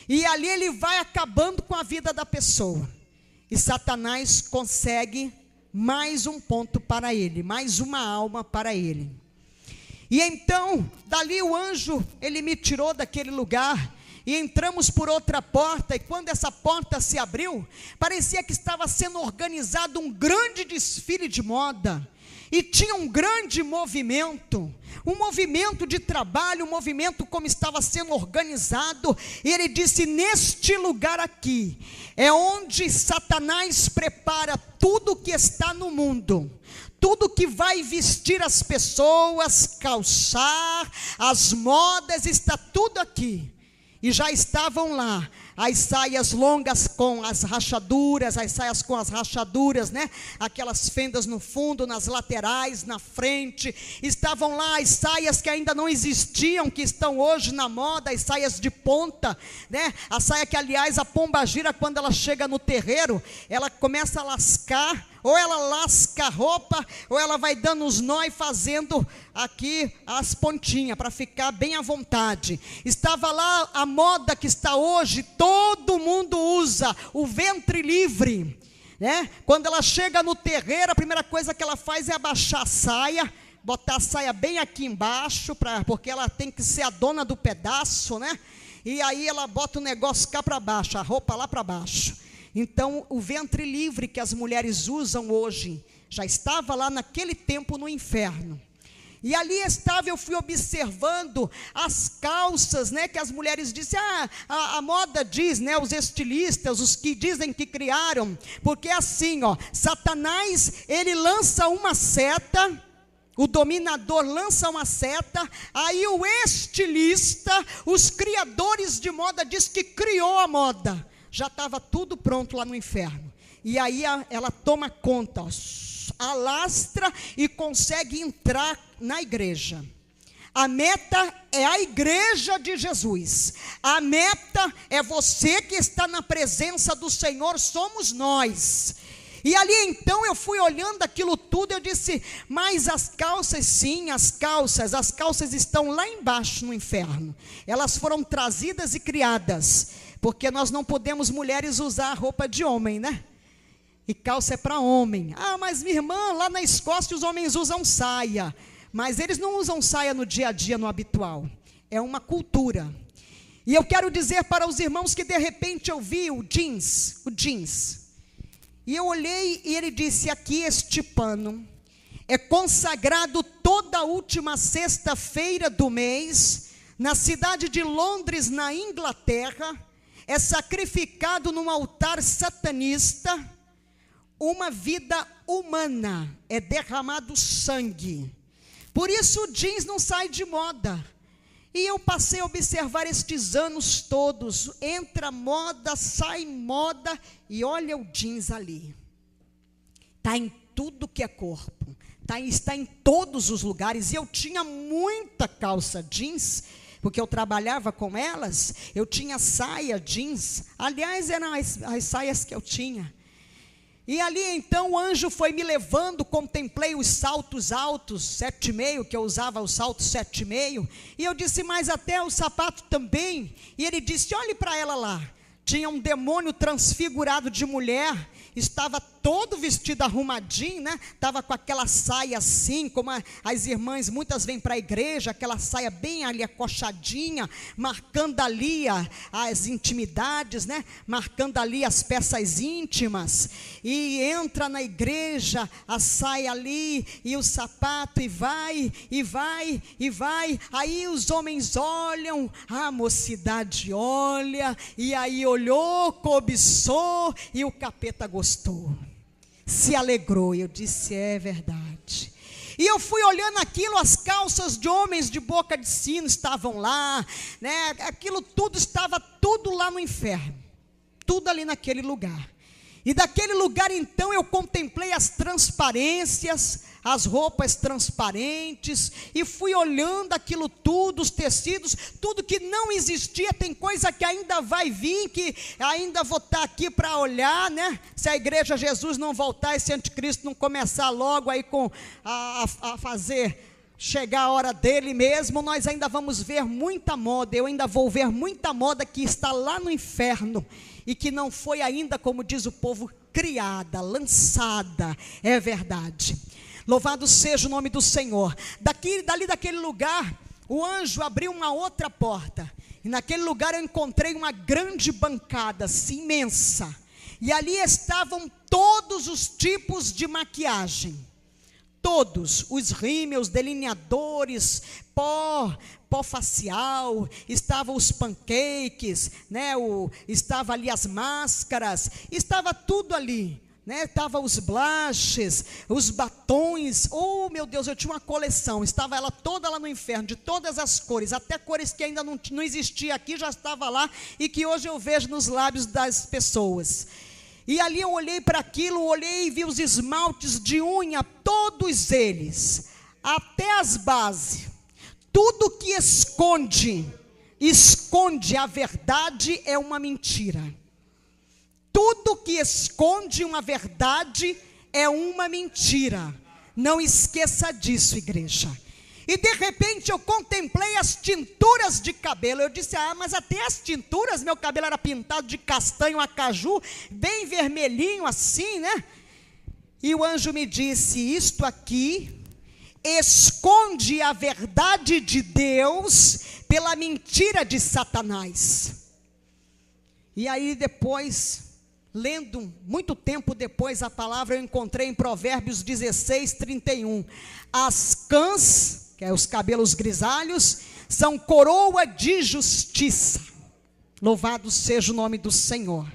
e ali ele vai acabando com a vida da pessoa, e Satanás consegue mais um ponto para ele, mais uma alma para ele. E então, dali o anjo, ele me tirou daquele lugar, e entramos por outra porta, e quando essa porta se abriu, parecia que estava sendo organizado um grande desfile de moda, e tinha um grande movimento de trabalho, um movimento como estava sendo organizado, e ele disse: neste lugar aqui, é onde Satanás prepara tudo que está no mundo, tudo que vai vestir as pessoas, calçar, as modas, está tudo aqui. E já estavam lá as saias longas com as rachaduras, as saias com as rachaduras, né? Aquelas fendas no fundo, nas laterais, na frente. Estavam lá as saias que ainda não existiam, que estão hoje na moda, as saias de ponta, né? A saia que, aliás, a pombagira, quando ela chega no terreiro, ela começa a lascar, ou ela lasca a roupa, ou ela vai dando os nó e fazendo aqui as pontinhas, para ficar bem à vontade. Estava lá a moda que está hoje, todo mundo usa, o ventre livre, né? Quando ela chega no terreiro, a primeira coisa que ela faz é abaixar a saia, botar a saia bem aqui embaixo, porque ela tem que ser a dona do pedaço, né? E aí ela bota o negócio cá para baixo, a roupa lá para baixo. Então, o ventre livre que as mulheres usam hoje, já estava lá naquele tempo no inferno. E ali estava, eu fui observando as calças, né, que as mulheres dizem, a moda diz, né, os estilistas, os que dizem que criaram, porque é assim, ó, Satanás, ele lança uma seta, o dominador lança uma seta, aí o estilista, os criadores de moda, diz que criou a moda. Já estava tudo pronto lá no inferno, e aí ela toma conta, ó, alastra e consegue entrar na igreja. A meta é a igreja de Jesus, a meta é você que está na presença do Senhor, somos nós. E ali então eu fui olhando aquilo tudo, eu disse, mas as calças, sim, as calças estão lá embaixo no inferno, elas foram trazidas e criadas, porque nós não podemos, mulheres, usar roupa de homem, né? E calça é para homem. Ah, mas minha irmã, lá na Escócia os homens usam saia, mas eles não usam saia no dia a dia, no habitual, é uma cultura. E eu quero dizer para os irmãos que de repente eu vi o jeans, e eu olhei e ele disse, aqui este pano é consagrado toda a última sexta-feira do mês, na cidade de Londres, na Inglaterra, é sacrificado num altar satanista, uma vida humana, é derramado sangue, por isso o jeans não sai de moda. E eu passei a observar estes anos todos, entra moda, sai moda, e olha o jeans ali, está em tudo que é corpo, está em todos os lugares, e eu tinha muita calça jeans, porque eu trabalhava com elas, eu tinha saia jeans, aliás eram as saias que eu tinha, e ali então o anjo foi me levando, contemplei os saltos altos, 7,5, que eu usava o salto 7,5, e eu disse, mas até o sapato também, e ele disse, olhe para ela lá, tinha um demônio transfigurado de mulher, estava todo vestido arrumadinho, né? Estava com aquela saia assim, como as irmãs muitas vêm para a igreja, aquela saia bem ali acochadinha, marcando ali as intimidades, né? Marcando ali as peças íntimas, e entra na igreja, a saia ali, e o sapato, e vai, aí os homens olham, a mocidade olha, e aí olhou, cobiçou, e o capeta gostou, se alegrou, e eu disse, é verdade. E eu fui olhando aquilo, as calças de homens de boca de sino estavam lá, né? Aquilo tudo estava tudo lá no inferno, tudo ali naquele lugar. E daquele lugar então eu contemplei as transparências, as roupas transparentes, e fui olhando aquilo tudo, os tecidos, tudo que não existia. Tem coisa que ainda vai vir, que ainda vou estar aqui para olhar, né? Se a igreja Jesus não voltar, esse anticristo não começar logo aí a fazer chegar a hora dele mesmo, nós ainda vamos ver muita moda. Eu ainda vou ver muita moda que está lá no inferno, e que não foi ainda, como diz o povo, criada, lançada. É verdade. Louvado seja o nome do Senhor. Dali daquele lugar, o anjo abriu uma outra porta, e naquele lugar eu encontrei uma grande bancada, assim, imensa, e ali estavam todos os tipos de maquiagem, todos, os rímels, delineadores, pó facial, estavam os pancakes, né? Estava ali as máscaras, estava tudo ali, né? Estava os blushes, os batons. Oh meu Deus, eu tinha uma coleção, estava ela toda lá no inferno, de todas as cores, até cores que ainda não existia aqui, já estava lá, e que hoje eu vejo nos lábios das pessoas. E ali eu olhei para aquilo, olhei e vi os esmaltes de unha, todos eles, até as bases. Tudo que esconde a verdade é uma mentira. Tudo que esconde uma verdade é uma mentira. Não esqueça disso, igreja. E de repente eu contemplei as tinturas de cabelo. Eu disse, mas até as tinturas, meu cabelo era pintado de castanho a caju, bem vermelhinho assim, né? E o anjo me disse, isto aqui esconde a verdade de Deus pela mentira de Satanás. E aí depois, lendo muito tempo depois a palavra, eu encontrei em Provérbios 16, 31. As cãs, que é os cabelos grisalhos, são coroa de justiça. Louvado seja o nome do Senhor.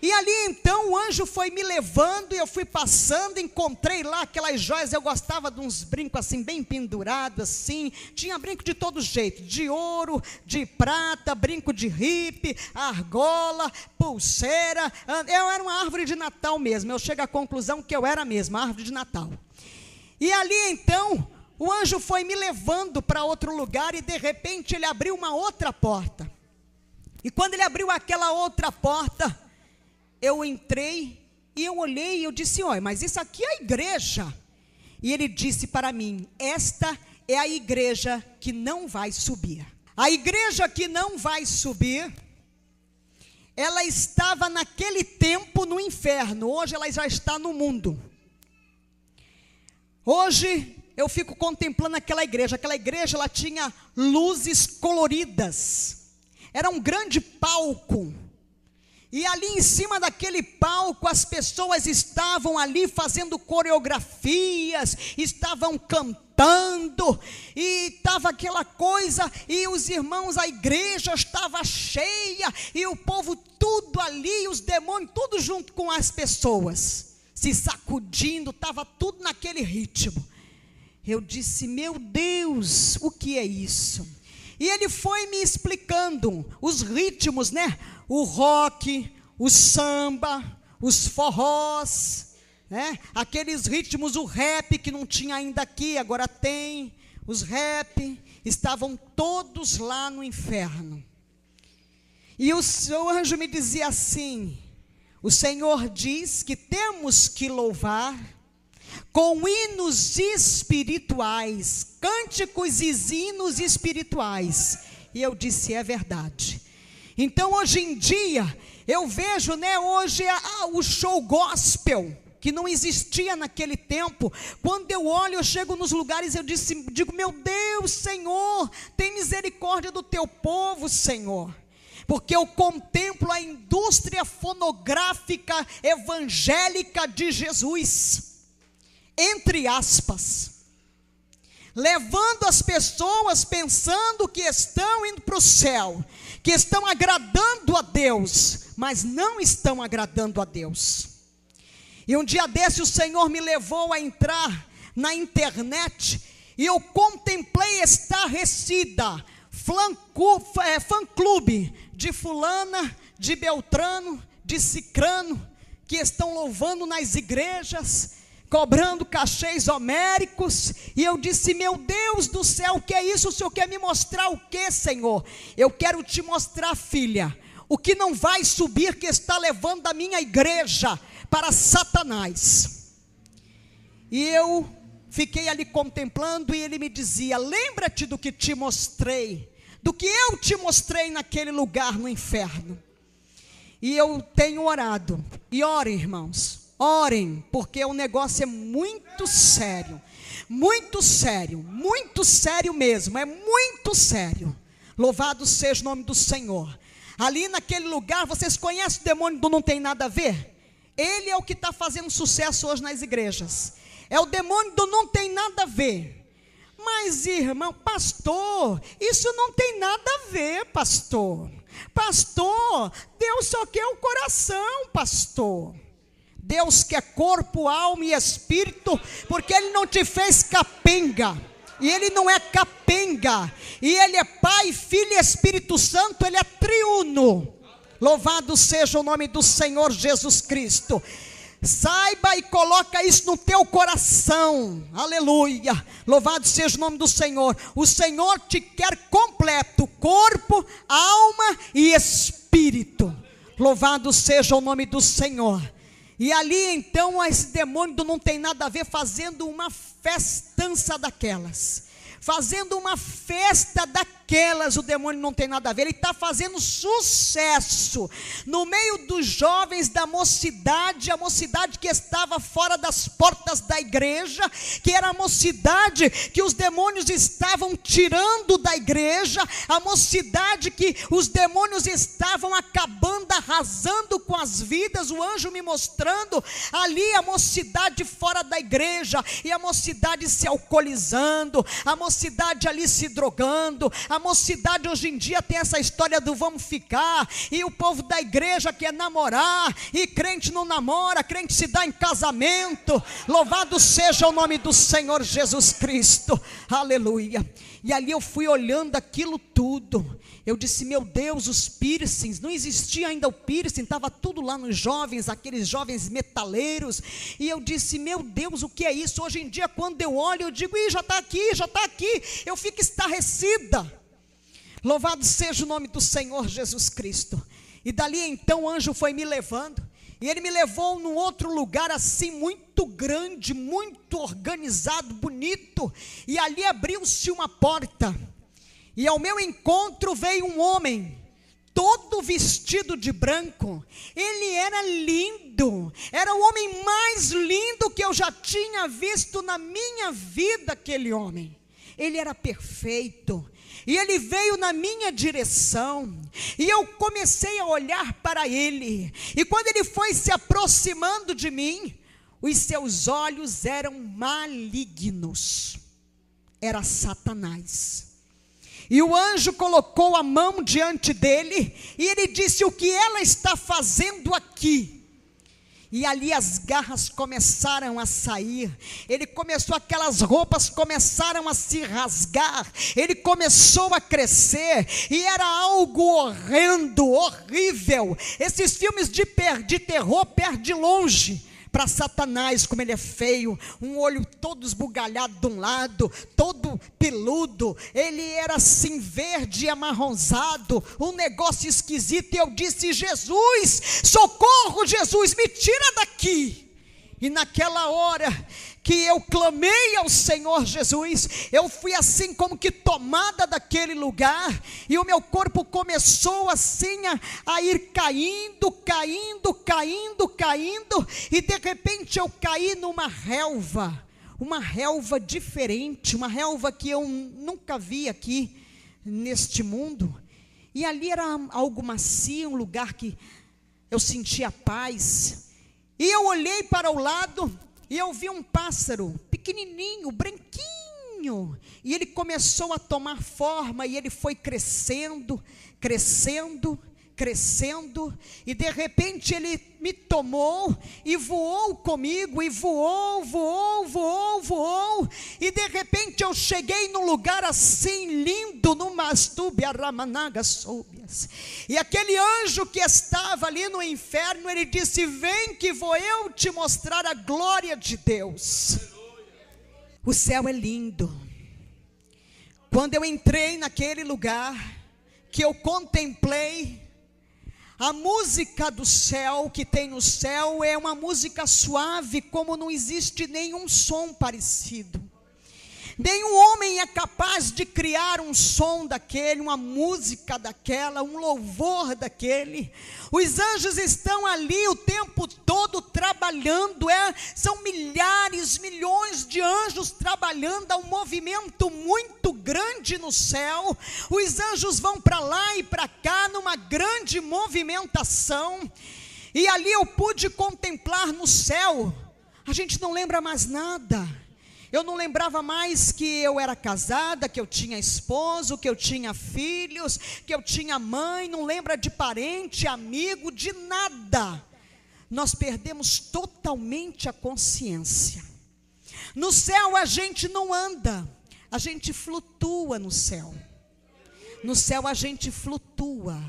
E ali então o anjo foi me levando, e eu fui passando, encontrei lá aquelas joias. Eu gostava de uns brincos assim, bem pendurados assim, tinha brinco de todo jeito, de ouro, de prata, brinco de ripe, argola, pulseira. Eu era uma árvore de Natal mesmo, eu chego à conclusão que eu era mesmo, árvore de Natal. E ali então, o anjo foi me levando para outro lugar, e de repente ele abriu uma outra porta. E quando ele abriu aquela outra porta, eu entrei e eu olhei e eu disse, olha, mas isso aqui é a igreja. E ele disse para mim, esta é a igreja que não vai subir. A igreja que não vai subir, ela estava naquele tempo no inferno, hoje ela já está no mundo. Hoje eu fico contemplando aquela igreja ela tinha luzes coloridas, era um grande palco. E ali em cima daquele palco, as pessoas estavam ali fazendo coreografias, estavam cantando, e estava aquela coisa, e os irmãos, a igreja estava cheia, e o povo tudo ali, os demônios, tudo junto com as pessoas, se sacudindo, estava tudo naquele ritmo. Eu disse, meu Deus, o que é isso? E ele foi me explicando os ritmos, né? O rock, o samba, os forrós, né? Aqueles ritmos, o rap que não tinha ainda aqui, agora tem. Os rap estavam todos lá no inferno. E o anjo me dizia assim, o Senhor diz que temos que louvar com hinos espirituais, cânticos e hinos espirituais. E eu disse, é verdade. Então hoje em dia, eu vejo, né, hoje o show gospel, que não existia naquele tempo. Quando eu olho, eu chego nos lugares, eu digo, meu Deus, Senhor, tem misericórdia do teu povo, Senhor. Porque eu contemplo a indústria fonográfica evangélica de Jesus, entre aspas, levando as pessoas pensando que estão indo para o céu, que estão agradando a Deus, mas não estão agradando a Deus. E um dia desse o Senhor me levou a entrar na internet, e eu contemplei estarrecida, fã-clube de fulana, de beltrano, de cicrano, que estão louvando nas igrejas, cobrando cachês homéricos, e eu disse: meu Deus do céu, o que é isso? O Senhor quer me mostrar o que, Senhor? Eu quero te mostrar, filha, o que não vai subir, que está levando a minha igreja para Satanás. E eu fiquei ali contemplando, e ele me dizia: lembra-te do que te mostrei, do que eu te mostrei naquele lugar no inferno. E eu tenho orado, e orem, irmãos, orem, porque o negócio é muito sério, muito sério, muito sério mesmo, é muito sério. Louvado seja o nome do Senhor. Ali naquele lugar, vocês conhecem o demônio do não tem nada a ver? Ele é o que está fazendo sucesso hoje nas igrejas, é o demônio do não tem nada a ver. Mas irmão, pastor, isso não tem nada a ver, pastor. Pastor, Deus só quer o coração, pastor. Deus quer corpo, alma e espírito, porque Ele não te fez capenga, e Ele não é capenga, e Ele é Pai, Filho e Espírito Santo, Ele é triuno. Louvado seja o nome do Senhor Jesus Cristo. Saiba e coloca isso no teu coração, aleluia, louvado seja o nome do Senhor. O Senhor te quer completo, corpo, alma e espírito, louvado seja o nome do Senhor. E ali então esse demônio do não tem nada a ver, fazendo uma festança daquelas, fazendo uma festa daquelas, o demônio não tem nada a ver, ele está fazendo sucesso no meio dos jovens da mocidade, a mocidade que estava fora das portas da igreja, que era a mocidade que os demônios estavam tirando da igreja, a mocidade que os demônios estavam acabando, arrasando com as vidas. O anjo me mostrando ali a mocidade fora da igreja, e a mocidade se alcoolizando, a mocidade ali se drogando. A mocidade hoje em dia tem essa história do vamos ficar, e o povo da igreja quer namorar, e crente não namora, crente se dá em casamento. Louvado seja o nome do Senhor Jesus Cristo, aleluia. E ali eu fui olhando aquilo tudo, eu disse: meu Deus, os piercings, não existia ainda o piercing, estava tudo lá nos jovens, aqueles jovens metaleiros, e eu disse: meu Deus, o que é isso? Hoje em dia quando eu olho, eu digo: ih, já está aqui, eu fico estarrecida. Louvado seja o nome do Senhor Jesus Cristo. E dali então o anjo foi me levando, e ele me levou num outro lugar assim muito grande, muito organizado, bonito, e ali abriu-se uma porta, e ao meu encontro veio um homem, todo vestido de branco. Ele era lindo, era o homem mais lindo que eu já tinha visto na minha vida. Aquele homem, ele era perfeito, e ele veio na minha direção, e eu comecei a olhar para ele, e quando ele foi se aproximando de mim, os seus olhos eram malignos, era Satanás. E o anjo colocou a mão diante dele, e ele disse: o que ela está fazendo aqui? E ali as garras começaram a sair, ele começou, aquelas roupas começaram a se rasgar, ele começou a crescer, e era algo horrendo, horrível. Esses filmes de terror perde longe para Satanás, como ele é feio, um olho todo esbugalhado de um lado, todo peludo, ele era assim verde e amarronzado, um negócio esquisito. E eu disse: Jesus, socorro, Jesus, me tira daqui. E naquela hora que eu clamei ao Senhor Jesus, eu fui assim como que tomada daquele lugar, e o meu corpo começou assim a ir caindo, e de repente eu caí numa relva, uma relva diferente, uma relva que eu nunca vi aqui neste mundo, e ali era algo macio, um lugar que eu sentia paz, e eu olhei para o lado, e eu vi um pássaro pequenininho, branquinho, e ele começou a tomar forma, e ele foi crescendo, e de repente ele me tomou, e voou comigo, e voou, e de repente eu cheguei num lugar assim lindo, numa astúbia, ramanaga, soubia. Sovias. E aquele anjo que estava ali no inferno, ele disse: vem que vou eu te mostrar a glória de Deus. O céu é lindo. Quando eu entrei naquele lugar, que eu contemplei, a música do céu que tem no céu é uma música suave, como não existe nenhum som parecido. Nenhum homem é capaz de criar um som daquele, uma música daquela, um louvor daquele. Os anjos estão ali o tempo todo trabalhando, são milhares, milhões de anjos trabalhando, há um movimento muito grande no céu. Os anjos vão para lá e para cá numa grande movimentação. E ali eu pude contemplar no céu. A gente não lembra mais nada. Eu não lembrava mais que eu era casada, que eu tinha esposo, que eu tinha filhos, que eu tinha mãe, não lembra de parente, amigo, de nada. Nós perdemos totalmente a consciência. No céu a gente não anda, a gente flutua no céu. No céu a gente flutua.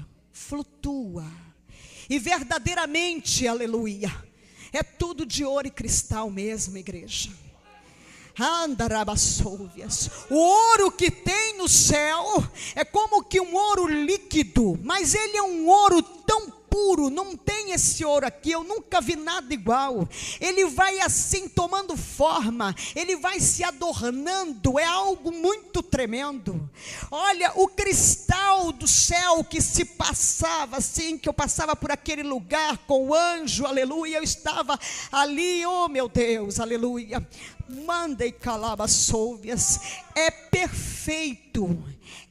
E verdadeiramente, aleluia, é tudo de ouro e cristal mesmo, igreja. O ouro que tem no céu é como que um ouro líquido, mas ele é um ouro tão puro, não tem esse ouro aqui, eu nunca vi nada igual. Ele vai assim tomando forma, ele vai se adornando, é algo muito tremendo. Olha, o cristal do céu que se passava assim, que eu passava por aquele lugar com o anjo, aleluia, eu estava ali, oh meu Deus, aleluia. Manda e calaba solvias, é perfeito,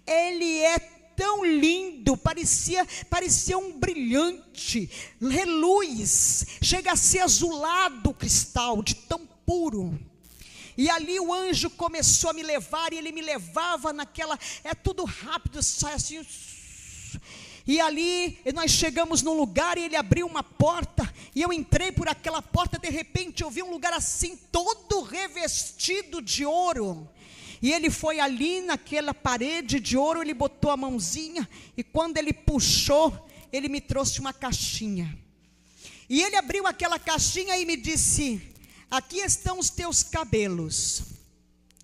ele é tão lindo, parecia um brilhante, reluz, chega a ser azulado o cristal, de tão puro. E ali o anjo começou a me levar, e ele me levava naquela, é tudo rápido, sai assim. E ali nós chegamos num lugar e ele abriu uma porta, e eu entrei por aquela porta, de repente eu vi um lugar assim, todo revestido de ouro. E ele foi ali naquela parede de ouro, ele botou a mãozinha, e quando ele puxou, ele me trouxe uma caixinha. E ele abriu aquela caixinha e me disse: aqui estão os teus cabelos.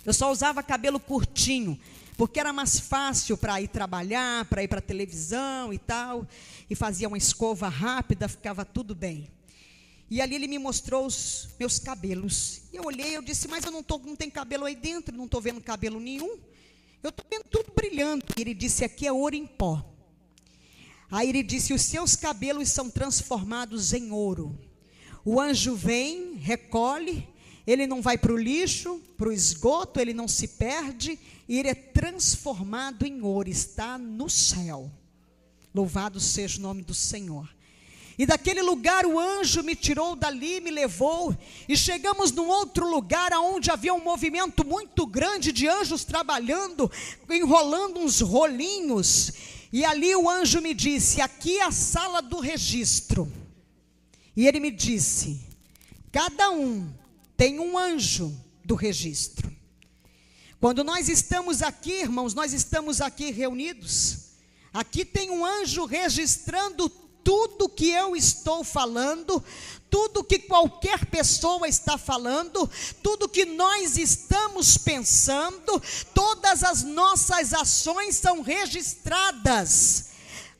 Eu só usava cabelo curtinho, porque era mais fácil para ir trabalhar, para ir para a televisão e tal, e fazia uma escova rápida, ficava tudo bem. E ali ele me mostrou os meus cabelos. E eu olhei, eu disse: mas eu não tem cabelo aí dentro, não estou vendo cabelo nenhum. Eu estou vendo tudo brilhando. E ele disse: aqui é ouro em pó. Aí ele disse: os seus cabelos são transformados em ouro. O anjo vem, recolhe, ele não vai para o lixo, para o esgoto, ele não se perde, e ele é transformado em ouro, está no céu. Louvado seja o nome do Senhor. E daquele lugar o anjo me tirou dali, me levou, e chegamos num outro lugar onde havia um movimento muito grande de anjos trabalhando, enrolando uns rolinhos. E ali o anjo me disse: aqui é a sala do registro. E ele me disse: cada um tem um anjo do registro. Quando nós estamos aqui, irmãos, nós estamos aqui reunidos, aqui tem um anjo registrando tudo que eu estou falando, tudo que qualquer pessoa está falando, tudo que nós estamos pensando, todas as nossas ações são registradas.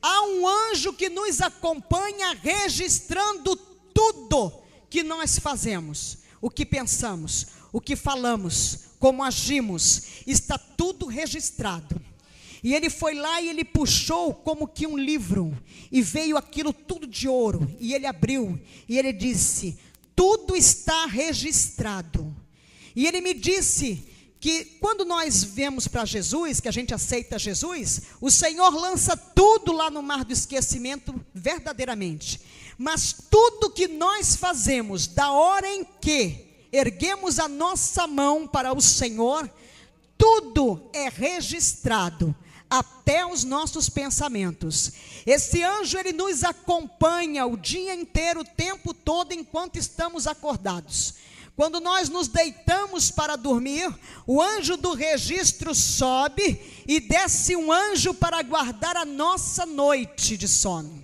Há um anjo que nos acompanha registrando tudo que nós fazemos, o que pensamos, o que falamos, como agimos, está tudo registrado. E ele foi lá e ele puxou como que um livro, e veio aquilo tudo de ouro, e ele abriu, e ele disse: tudo está registrado. E ele me disse que quando nós viemos para Jesus, que a gente aceita Jesus, o Senhor lança tudo lá no mar do esquecimento verdadeiramente. Mas tudo que nós fazemos, da hora em que erguemos a nossa mão para o Senhor, tudo é registrado, até os nossos pensamentos. Esse anjo, ele nos acompanha o dia inteiro, o tempo todo, enquanto estamos acordados. Quando nós nos deitamos para dormir, o anjo do registro sobe e desce um anjo para guardar a nossa noite de sono.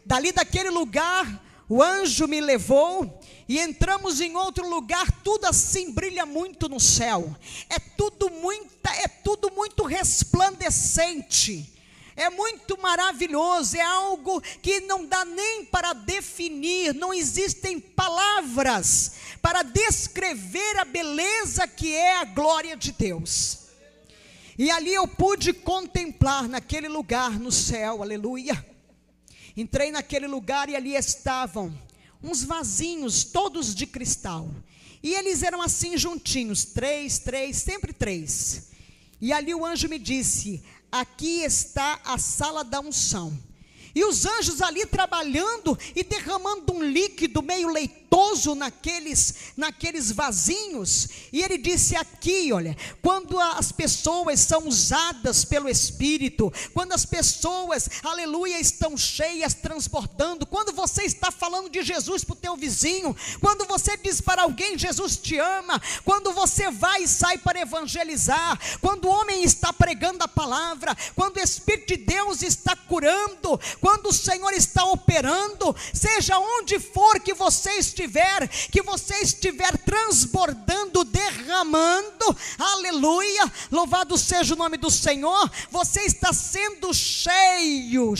Dali daquele lugar, o anjo me levou e entramos em outro lugar. Tudo assim brilha muito no céu. É tudo muito resplandecente. É muito maravilhoso, é algo que não dá nem para definir, não existem palavras para descrever a beleza que é a glória de Deus. E ali eu pude contemplar naquele lugar no céu, aleluia. Entrei naquele lugar e ali estavam uns vasinhos, todos de cristal. E eles eram assim juntinhos, três, sempre três. E ali o anjo me disse: aqui está a sala da unção. E os anjos ali trabalhando e derramando um líquido meio leitoso naqueles vasinhos. E ele disse aqui, olha, quando as pessoas são usadas pelo Espírito, quando as pessoas, aleluia, estão cheias, transbordando, quando você está falando de Jesus para o teu vizinho, quando você diz para alguém, Jesus te ama, quando você vai e sai para evangelizar, quando o homem está pregando a palavra, quando o Espírito de Deus está curando, quando o Senhor está operando, seja onde for que você estiver transbordando, derramando, aleluia, louvado seja o nome do Senhor, você está sendo cheio,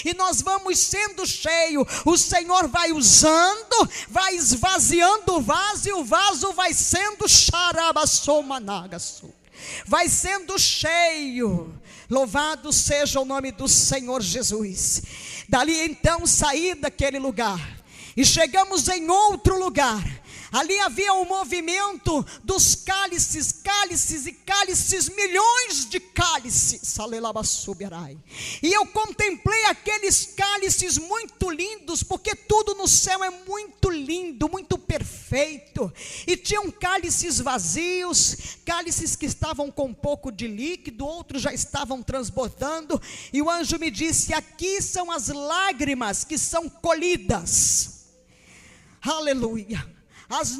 e nós vamos sendo cheio, o Senhor vai usando, vai esvaziando o vaso, e o vaso vai sendo xarabassomanagassu, vai sendo cheio. Louvado seja o nome do Senhor Jesus. Dali então saí daquele lugar e chegamos em outro lugar. Ali havia um movimento dos cálices, milhões de cálices. E eu contemplei aqueles cálices muito lindos, porque tudo no céu é muito lindo, muito perfeito. E tinham cálices vazios, cálices que estavam com um pouco de líquido, outros já estavam transbordando. E o anjo me disse: aqui são as lágrimas que são colhidas. Aleluia. As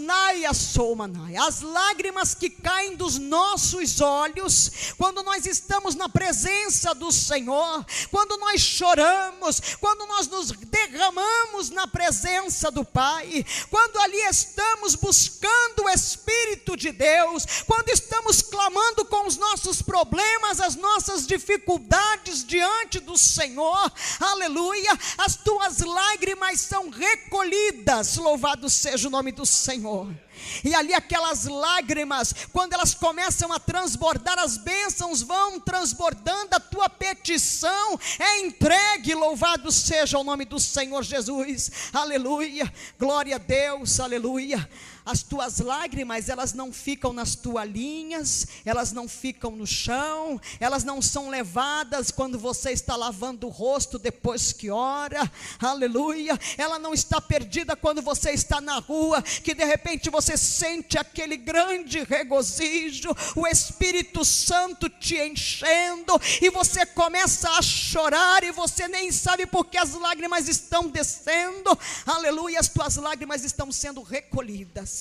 lágrimas que caem dos nossos olhos, quando nós estamos na presença do Senhor, quando nós choramos, quando nós nos derramamos na presença do Pai, quando ali estamos buscando o Espírito de Deus, quando estamos clamando com os nossos problemas, as nossas dificuldades diante do Senhor, aleluia, as tuas lágrimas são recolhidas, louvado seja o nome do Senhor. E ali aquelas lágrimas, quando elas começam a transbordar, as bênçãos vão transbordando, a tua petição é entregue, louvado seja o nome do Senhor Jesus, aleluia, glória a Deus, aleluia. As tuas lágrimas, elas não ficam nas toalhinhas, elas não ficam no chão, elas não são levadas quando você está lavando o rosto depois que ora, aleluia. Ela não está perdida quando você está na rua, que de repente você sente aquele grande regozijo, o Espírito Santo te enchendo, e você começa a chorar, e você nem sabe porque as lágrimas estão descendo, aleluia, as tuas lágrimas estão sendo recolhidas.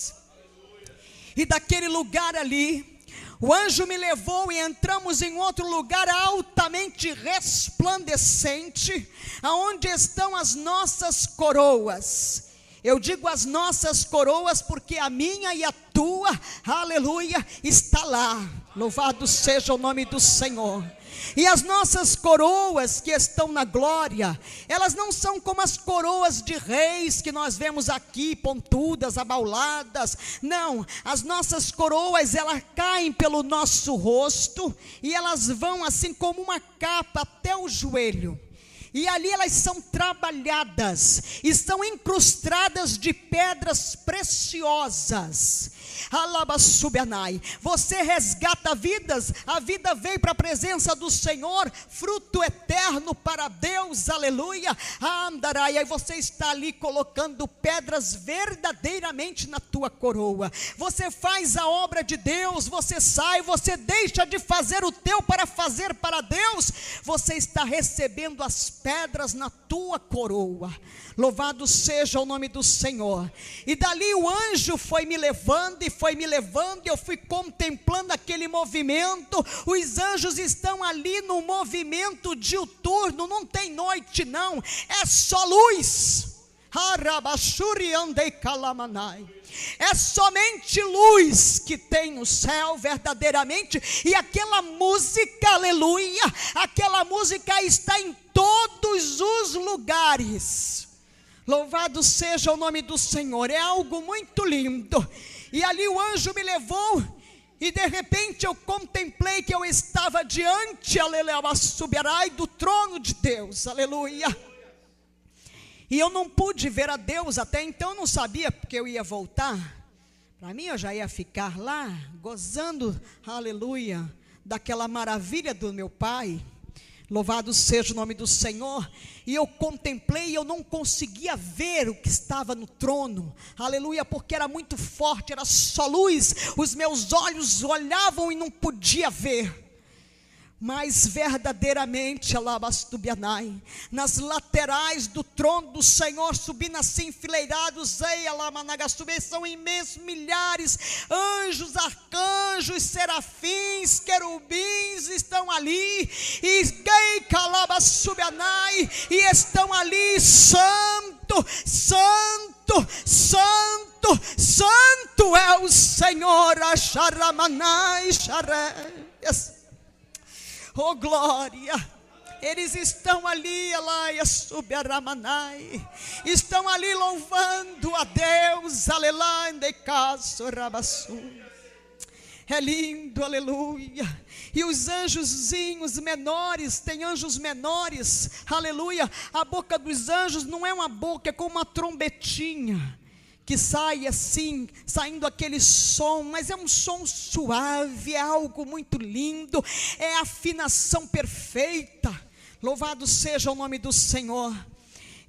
E daquele lugar ali, o anjo me levou e entramos em outro lugar altamente resplandecente, aonde estão as nossas coroas. Eu digo as nossas coroas porque a minha e a tua, aleluia, está lá. Louvado seja o nome do Senhor. E as nossas coroas que estão na glória, elas não são como as coroas de reis que nós vemos aqui, pontudas, abauladas. Não, as nossas coroas, elas caem pelo nosso rosto, e elas vão assim como uma capa até o joelho. E ali elas são trabalhadas, e são incrustadas de pedras preciosas. Alabassubianai. Você resgata vidas, a vida veio para a presença do Senhor, fruto eterno para Deus, aleluia. Andarai, aí você está ali colocando pedras verdadeiramente na tua coroa. Você faz a obra de Deus, você sai, você deixa de fazer o teu para fazer para Deus, você está recebendo as pedras na tua coroa. Louvado seja o nome do Senhor. E dali o anjo foi me levando, e eu fui contemplando aquele movimento. Os anjos estão ali no movimento diuturno, não tem noite não, é só luz. É somente luz que tem no céu verdadeiramente. E aquela música, aleluia, aquela música está em todos os lugares. Louvado seja o nome do Senhor, é algo muito lindo. E ali o anjo me levou, e de repente eu contemplei que eu estava diante, aleluia, do trono de Deus, aleluia. E eu não pude ver a Deus, até então eu não sabia porque eu ia voltar. Para mim eu já ia ficar lá, gozando, aleluia, daquela maravilha do meu Pai. Louvado seja o nome do Senhor. E eu contemplei, e eu não conseguia ver o que estava no trono, aleluia, porque era muito forte, era só luz. Os meus olhos olhavam e não podia ver. Mas verdadeiramente, alabastubianai, nas laterais do trono do Senhor, subindo assim enfileirados, são imensos, milhares, anjos, arcanjos, serafins, querubins estão ali, e estão ali, santo, santo, santo, santo é o Senhor, Acharamanai, Xarés. Oh glória, eles estão ali, estão ali louvando a Deus, é lindo, aleluia. E os anjozinhos menores, tem anjos menores, aleluia. A boca dos anjos não é uma boca, é como uma trombetinha, que sai assim, saindo aquele som, mas é um som suave, é algo muito lindo, é a afinação perfeita. Louvado seja o nome do Senhor.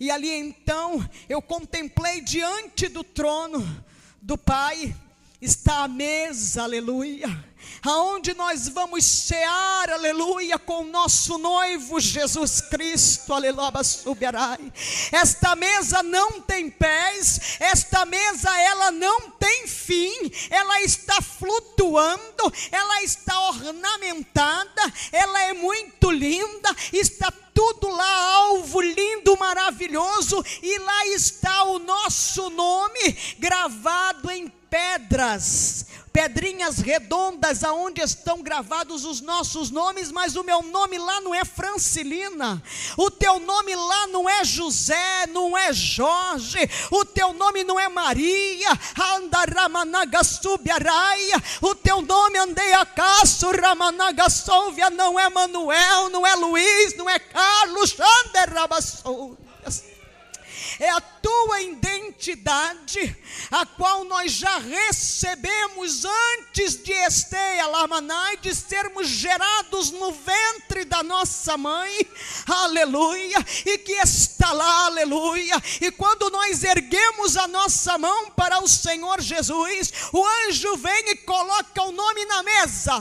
E ali então, eu contemplei diante do trono do Pai, está a mesa, aleluia, aonde nós vamos cear, aleluia, com o nosso noivo Jesus Cristo, aleluia, subiarai. Esta mesa não tem pés, esta mesa ela não tem fim, ela está flutuando, ela está ornamentada, ela é muito linda, está tudo lá, alvo lindo, maravilhoso, e lá está o nosso nome gravado em pedras, pedrinhas redondas, aonde estão gravados os nossos nomes. Mas o meu nome lá não é Francilina, o teu nome lá não é José, não é Jorge, o teu nome não é Maria, o teu nome Andeiacaço, Ramanagassolvia, não é Manuel, não é Luiz, não é Carlos, é a tua identidade, a qual nós já recebemos antes de de sermos gerados no ventre da nossa mãe, aleluia, e que está lá, aleluia. E quando nós erguemos a nossa mão para o Senhor Jesus, o anjo vem e coloca o nome na mesa,